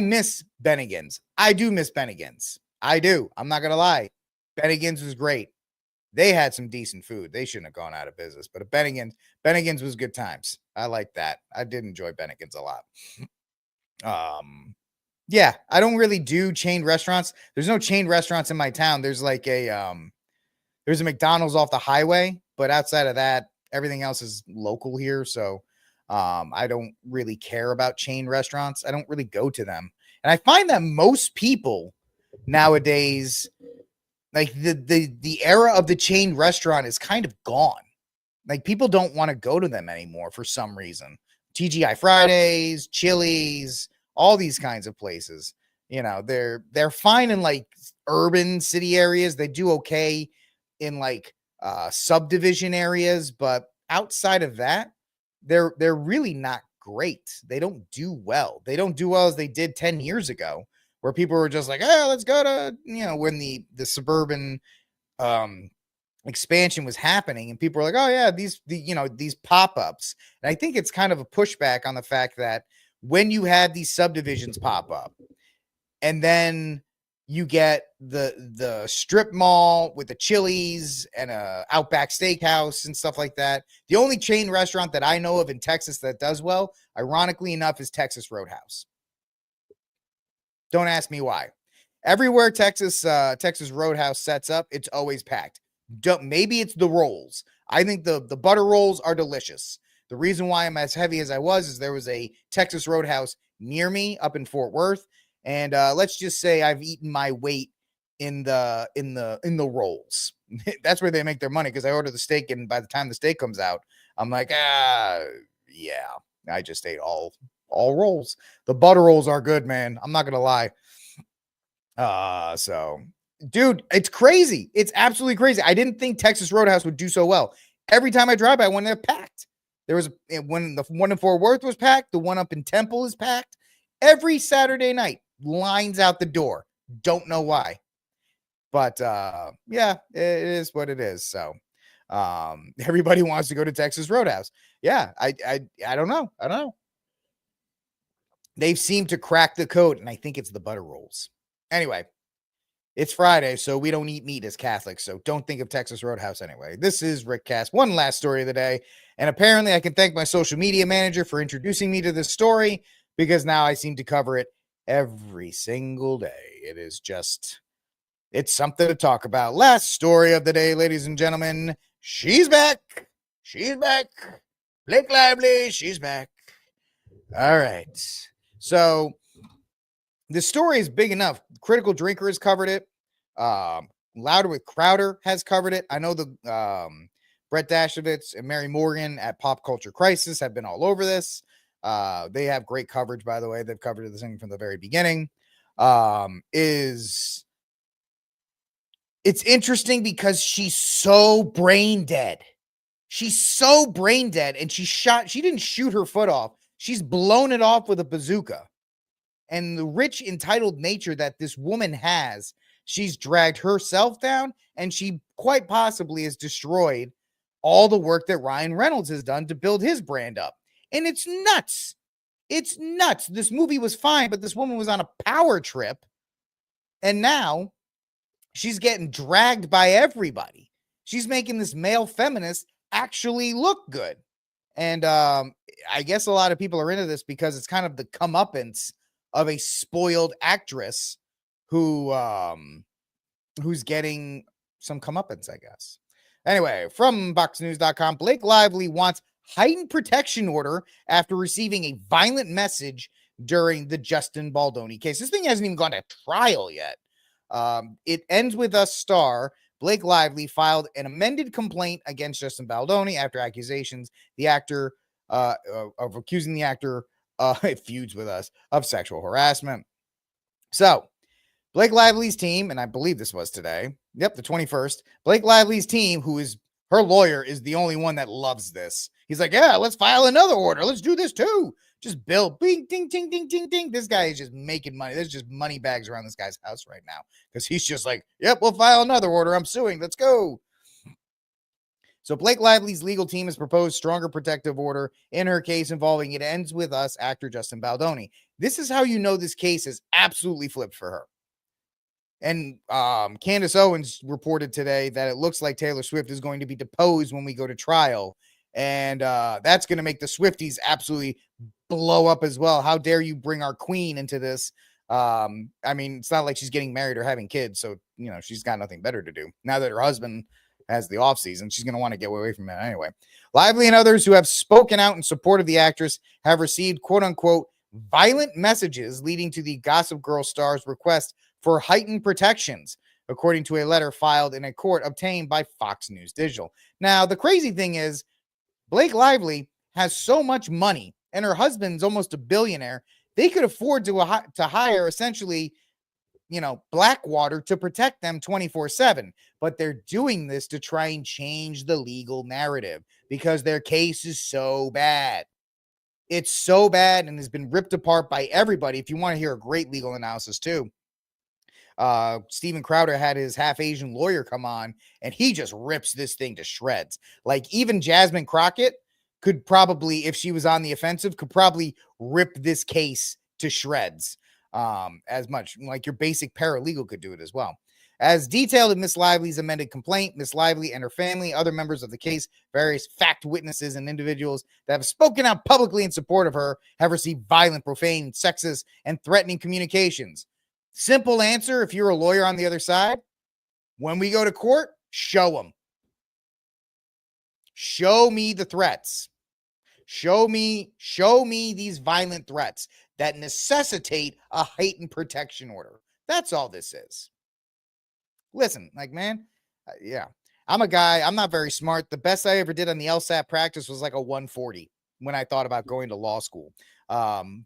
miss Bennigan's. I do miss Bennigan's. I do. I'm not going to lie. Bennigan's was great. They had some decent food. They shouldn't have gone out of business, but at Bennigan's was good times. I like that. I did enjoy Bennigan's a lot. Yeah, I don't really do chain restaurants. There's no chain restaurants in my town. There's like there's a McDonald's off the highway, but outside of that, everything else is local here. So, I don't really care about chain restaurants. I don't really go to them. And I find that most people nowadays, like the era of the chain restaurant is kind of gone. Like people don't want to go to them anymore for some reason. TGI Fridays, Chili's, all these kinds of places. They're fine in like urban city areas. They do okay in like subdivision areas, but outside of that, they're really not great. They don't do well. They don't do well as they did 10 years ago, where people were just like, oh, let's go to, when the suburban expansion was happening, and people were like, oh yeah, these pop-ups. And I think it's kind of a pushback on the fact that when you have these subdivisions pop up, and then you get the strip mall with the Chili's and a Outback Steakhouse and stuff like that. The only chain restaurant that I know of in Texas that does well, ironically enough, is Texas Roadhouse. Don't ask me why. Everywhere Texas Roadhouse sets up, it's always packed. Maybe it's the rolls. I think the butter rolls are delicious. The reason why I'm as heavy as I was is there was a Texas Roadhouse near me up in Fort Worth, and let's just say I've eaten my weight in the rolls. That's where they make their money, because I order the steak, and by the time the steak comes out, I'm like, yeah, I just ate all rolls. The butter rolls are good, man. I'm not gonna lie. So dude, it's crazy. It's absolutely crazy. I didn't think Texas Roadhouse would do so well. Every time I drive by, when they're packed. There was when the one in Fort Worth was packed, the one up in Temple is packed. Every Saturday night, lines out the door. Don't know why. But yeah, it is what it is. So everybody wants to go to Texas Roadhouse. Yeah, I don't know. I don't know. They've seemed to crack the code, and I think it's the butter rolls. Anyway, it's Friday, so we don't eat meat as Catholics, so don't think of Texas Roadhouse anyway. This is Rickcast. One last story of the day, and apparently I can thank my social media manager for introducing me to this story, because now I seem to cover it every single day. It's something to talk about. Last story of the day, ladies and gentlemen. She's back. She's back. Blake Lively, she's back. All right. So the story is big enough. Critical Drinker has covered it. Louder with Crowder has covered it. I know the Brett Dashovitz and Mary Morgan at Pop Culture Crisis have been all over this. They have great coverage, by the way. They've covered this thing from the very beginning. is it's interesting because she's so brain dead. She's so brain dead, and she didn't shoot her foot off. She's blown it off with a bazooka. And the rich, entitled nature that this woman has, she's dragged herself down, and she quite possibly has destroyed all the work that Ryan Reynolds has done to build his brand up. And it's nuts. It's nuts. This movie was fine, but this woman was on a power trip, and now she's getting dragged by everybody. She's making this male feminist actually look good. And I guess a lot of people are into this because it's kind of the comeuppance of a spoiled actress who's getting some comeuppance, I guess. Anyway, from BoxNews.com, Blake Lively wants heightened protection order after receiving a violent message during the Justin Baldoni case. This thing hasn't even gone to trial yet. It ends with us star Blake Lively filed an amended complaint against Justin Baldoni after accusations of accusing the actor it feuds with us of sexual harassment. So Blake Lively's team, and I believe this was today, the 21st, Blake Lively's team, who is her lawyer, is the only one that loves this. He's like, yeah, let's file another order. Let's do this too. Just bill, bing, ding, ding, ding, ding, ding. This guy is just making money. There's just money bags around this guy's house right now because he's just like, yep, we'll file another order. I'm suing. Let's go. So Blake Lively's legal team has proposed stronger protective order in her case involving It Ends With Us actor Justin Baldoni. This is how you know this case is absolutely flipped for her. And Candace Owens reported today that it looks like Taylor Swift is going to be deposed when we go to trial. And that's going to make the Swifties absolutely blow up as well. How dare you bring our queen into this? I mean, it's not like she's getting married or having kids. So, you know, she's got nothing better to do. Now that her husband has the off season, she's going to want to get away from it anyway. Lively and others who have spoken out in support of the actress have received, quote unquote, violent messages leading to the Gossip Girl star's request for heightened protections, according to a letter filed in a court obtained by Fox News Digital. Now, the crazy thing is, Blake Lively has so much money, and her husband's almost a billionaire. They could afford to hire essentially, you know, Blackwater to protect them 24/7. But they're doing this to try and change the legal narrative because their case is so bad. It's so bad and has been ripped apart by everybody. If you want to hear a great legal analysis too, Steven Crowder had his half Asian lawyer come on, and he just rips this thing to shreds. Like even Jasmine Crockett could probably, if she was on the offensive, could probably rip this case to shreds as much. Like your basic paralegal could do it as well. As detailed in Miss Lively's amended complaint, Miss Lively and her family, other members of the case, various fact witnesses and individuals that have spoken out publicly in support of her have received violent, profane, sexist, and threatening communications. Simple answer, if you're a lawyer on the other side, when we go to court, show them. Show me the threats. Show me these violent threats that necessitate a heightened protection order. That's all this is. Listen, like, man, yeah, I'm a guy, I'm not very smart. The best I ever did on the LSAT practice was like a 140 when I thought about going to law school. And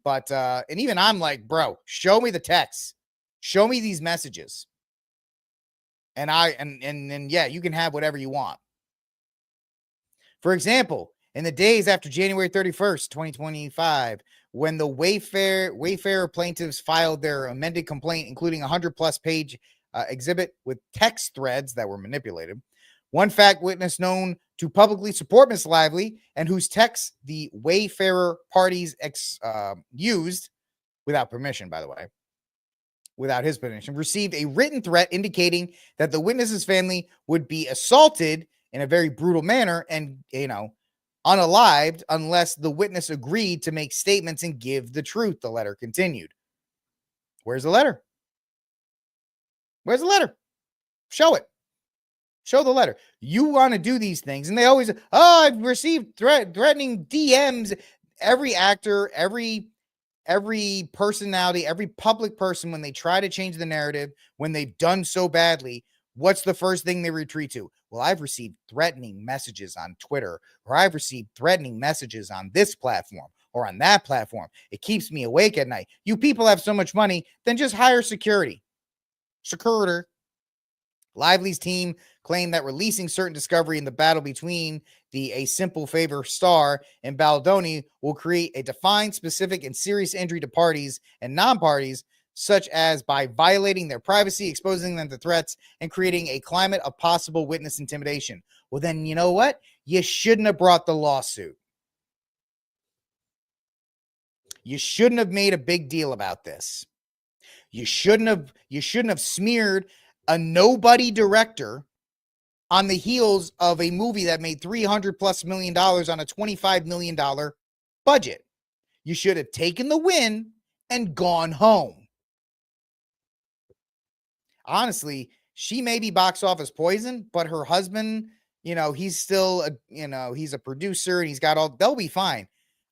even I'm like, bro, show me the text. Show me these messages. And yeah, you can have whatever you want. For example, in the days after January 31st, 2025, when the Wayfarer plaintiffs filed their amended complaint, including a 100-plus page exhibit with text threads that were manipulated, one fact witness known to publicly support Miss Lively and whose texts the Wayfarer parties used, without permission, by the way, without his permission, received a written threat indicating that the witness's family would be assaulted in a very brutal manner and, you know, unalived unless the witness agreed to make statements and give the truth, the letter continued. Where's the letter? Where's the letter? Show it. Show the letter. You want to do these things. And they always, I've received threatening DMs. Every actor, every personality, every public person, when they try to change the narrative, when they've done so badly, what's the first thing they retreat to? Well, I've received threatening messages on Twitter, or I've received threatening messages on this platform. or on that platform. It keeps me awake at night. You people have so much money, then just hire security. Security. Lively's team claimed that releasing certain discovery in the battle between the A Simple Favor star and Baldoni will create a defined, specific, and serious injury to parties and non-parties, such as by violating their privacy, exposing them to threats, and creating a climate of possible witness intimidation. Well, then you know what? You shouldn't have brought the lawsuit. You shouldn't have made a big deal about this. You shouldn't have smeared a nobody director on the heels of a movie that made $300+ million on a $25 million budget. You should have taken the win and gone home. Honestly, she may be box office poison, but her husband, he's still he's a producer and he's got all, they'll be fine.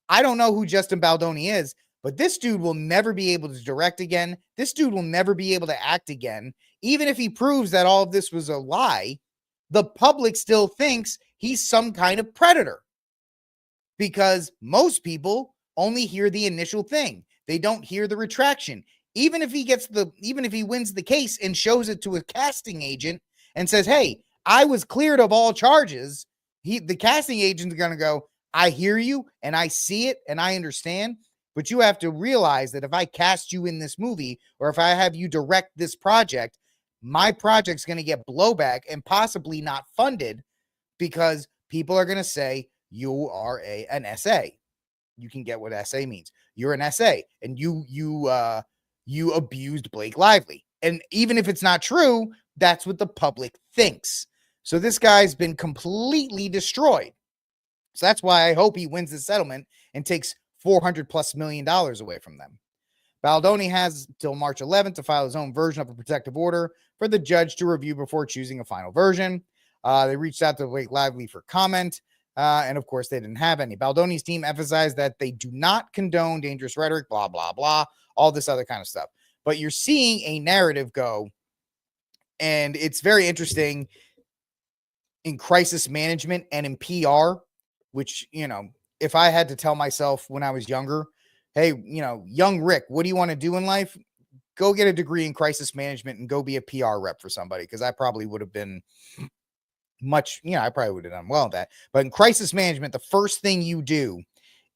I don't know who Justin Baldoni is, but this dude will never be able to direct again. This dude will never be able to act again. Even if he proves that all of this was a lie, the public still thinks he's some kind of predator because most people only hear the initial thing. They don't hear the retraction. Even if he wins the case and shows it to a casting agent and says, "Hey, I was cleared of all charges," the casting agent is going to go, "I hear you and I see it and I understand. But you have to realize that if I cast you in this movie or if I have you direct this project, my project's going to get blowback and possibly not funded because people are going to say you are an SA. You can get what SA means. You're an SA and you abused Blake Lively." And even if it's not true, that's what the public thinks. So this guy's been completely destroyed. So that's why I hope he wins the settlement and takes $400+ million away from them. Baldoni has till March 11th to file his own version of a protective order for the judge to review before choosing a final version. They reached out to Blake Lively for comment, and of course they didn't have any. Baldoni's team emphasized that they do not condone dangerous rhetoric, blah, blah, blah, all this other kind of stuff. But you're seeing a narrative go, and it's very interesting in crisis management and in PR, which, if I had to tell myself when I was younger, hey, young Rick, what do you want to do in life? Go get a degree in crisis management and go be a PR rep for somebody. Cause I probably would have been I probably would have done well at that. But in crisis management, the first thing you do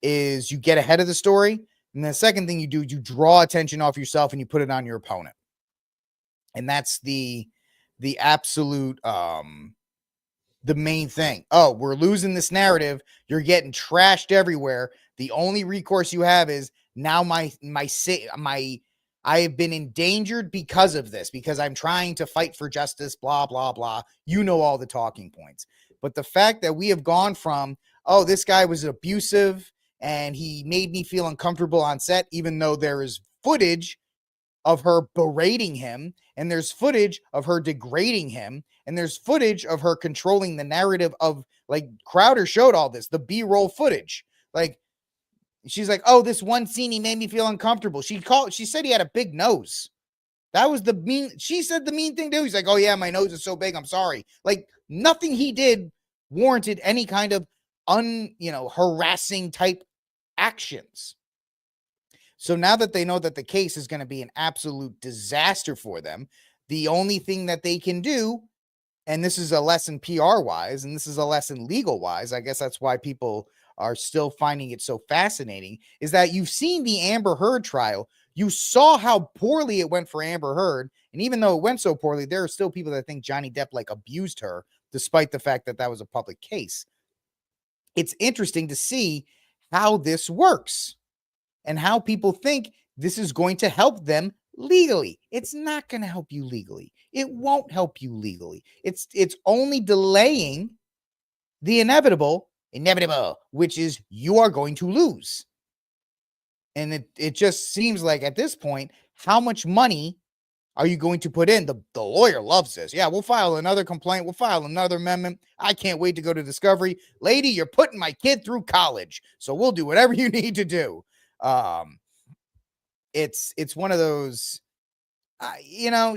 is you get ahead of the story. And the second thing you do, you draw attention off yourself and you put it on your opponent. And that's the absolute, the main thing. Oh, we're losing this narrative. You're getting trashed everywhere. The only recourse you have is now I have been endangered because of this, because I'm trying to fight for justice, blah, blah, blah. All the talking points. But the fact that we have gone from, oh, this guy was abusive and he made me feel uncomfortable on set, even though there is footage of her berating him, and there's footage of her degrading him, and there's footage of her controlling the narrative of, like, Crowder showed all this, the B-roll footage. Like, she's like, oh, this one scene, he made me feel uncomfortable. She said he had a big nose. That was she said the mean thing too. He's like, oh yeah, my nose is so big, I'm sorry. Like, nothing he did warranted any kind of harassing type actions. So now that they know that the case is going to be an absolute disaster for them, the only thing that they can do, and this is a lesson PR-wise, and this is a lesson legal-wise, I guess that's why people are still finding it so fascinating, is that you've seen the Amber Heard trial. You saw how poorly it went for Amber Heard, and even though it went so poorly, there are still people that think Johnny Depp, abused her, despite the fact that that was a public case. It's interesting to see how this works and how people think this is going to help them legally. It's not going to help you legally. It won't help you legally. It's only delaying the inevitable, which is you are going to lose. And it just seems like at this point, how much money are you going to put in? The lawyer loves this. Yeah, we'll file another complaint. We'll file another amendment. I can't wait to go to discovery. Lady, you're putting my kid through college, so we'll do whatever you need to do. It's one of those,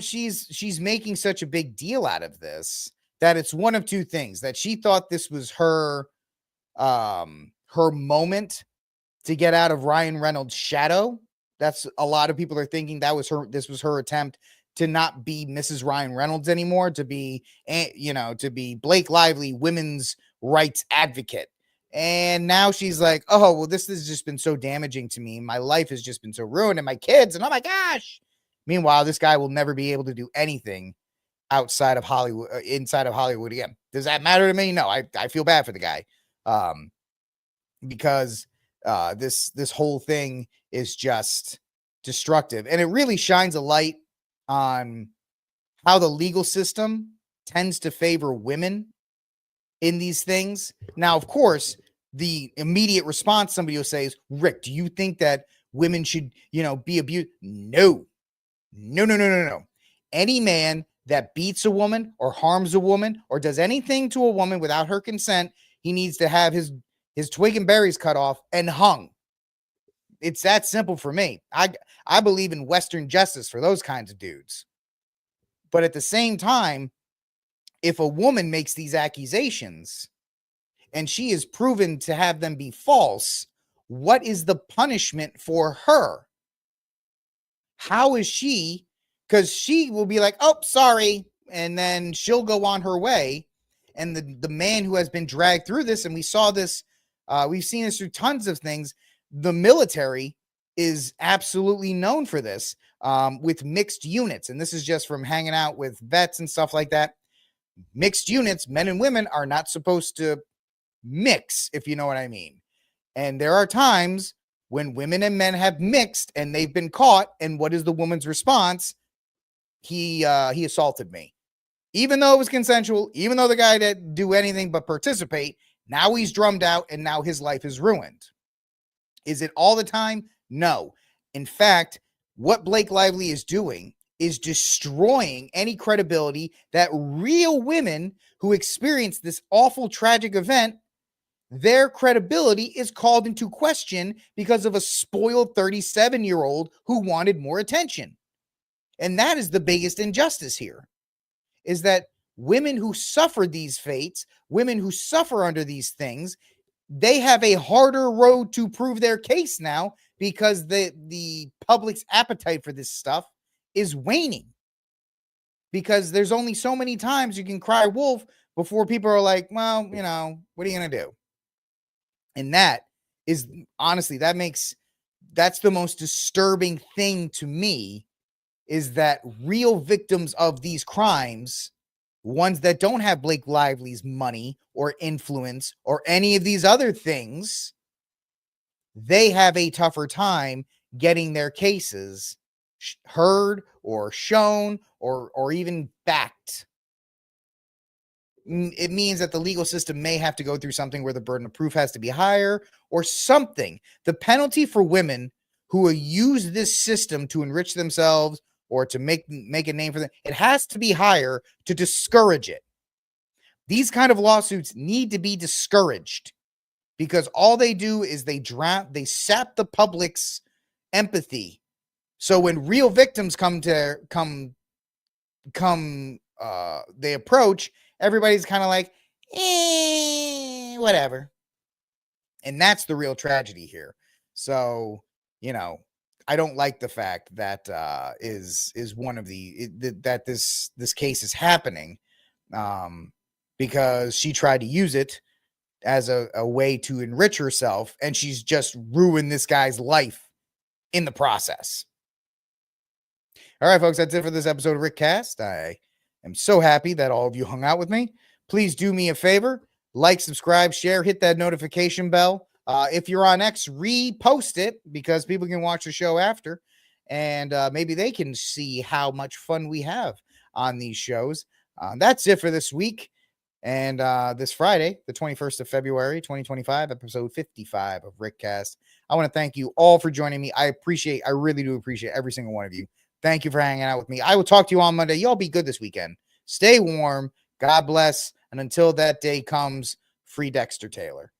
she's making such a big deal out of this that it's one of two things: that she thought this was her moment to get out of Ryan Reynolds' shadow. That's a lot of people are thinking this was her attempt to not be Mrs. Ryan Reynolds anymore, to be Blake Lively, women's rights advocate. And now she's like, oh, well, this has just been so damaging to me. My life has just been so ruined, and my kids, and oh my gosh. Meanwhile, this guy will never be able to do anything outside of Hollywood, inside of Hollywood again. Does that matter to me? No, I feel bad for the guy. Because this whole thing is just destructive. And it really shines a light on how the legal system tends to favor women in these things. Now, of course, the immediate response somebody will say is, Rick, do you think that women should, be abused? No. Any man that beats a woman or harms a woman or does anything to a woman without her consent, he needs to have his twig and berries cut off and hung. It's that simple for me. I believe in Western justice for those kinds of dudes. But at the same time, if a woman makes these accusations and she is proven to have them be false, what is the punishment for her? How is she? Because she will be like, oh, sorry. And then she'll go on her way. And the man who has been dragged through this, and we saw this, we've seen this through tons of things. The military is absolutely known for this with mixed units. And this is just from hanging out with vets and stuff like that. Mixed units, men and women, are not supposed to mix, if you know what I mean. And there are times when women and men have mixed and they've been caught. And what is the woman's response? He assaulted me. Even though it was consensual, even though the guy didn't do anything but participate, now he's drummed out and now his life is ruined. Is it all the time? No. In fact, what Blake Lively is doing is destroying any credibility that real women who experience this awful, tragic event, their credibility is called into question because of a spoiled 37-year-old who wanted more attention. And that is the biggest injustice here, is that women who suffer these fates, women who suffer under these things, they have a harder road to prove their case now because the public's appetite for this stuff is waning. Because there's only so many times you can cry wolf before people are like, well, what are you going to do? And that is, honestly, that's the most disturbing thing to me, is that real victims of these crimes, ones that don't have Blake Lively's money or influence or any of these other things, they have a tougher time getting their cases heard or shown or even backed. It means that the legal system may have to go through something where the burden of proof has to be higher or something. The penalty for women who use this system to enrich themselves or to make a name for them, it has to be higher to discourage it. These kind of lawsuits need to be discouraged because all they do is they sap the public's empathy. So when real victims they approach, everybody's kind of like, whatever. And that's the real tragedy here. So, I don't like the fact that is one of that this case is happening because she tried to use it as a way to enrich herself, and she's just ruined this guy's life in the process. All right, folks, that's it for this episode of Rickcast. I am so happy that all of you hung out with me. Please do me a favor, like, subscribe, share, hit that notification bell. If you're on X, repost it because people can watch the show after, and maybe they can see how much fun we have on these shows. That's it for this week. And this Friday, the 21st of February, 2025, episode 55 of Rickcast. I want to thank you all for joining me. I really do appreciate every single one of you. Thank you for hanging out with me. I will talk to you on Monday. Y'all be good this weekend. Stay warm. God bless. And until that day comes, free Dexter Taylor.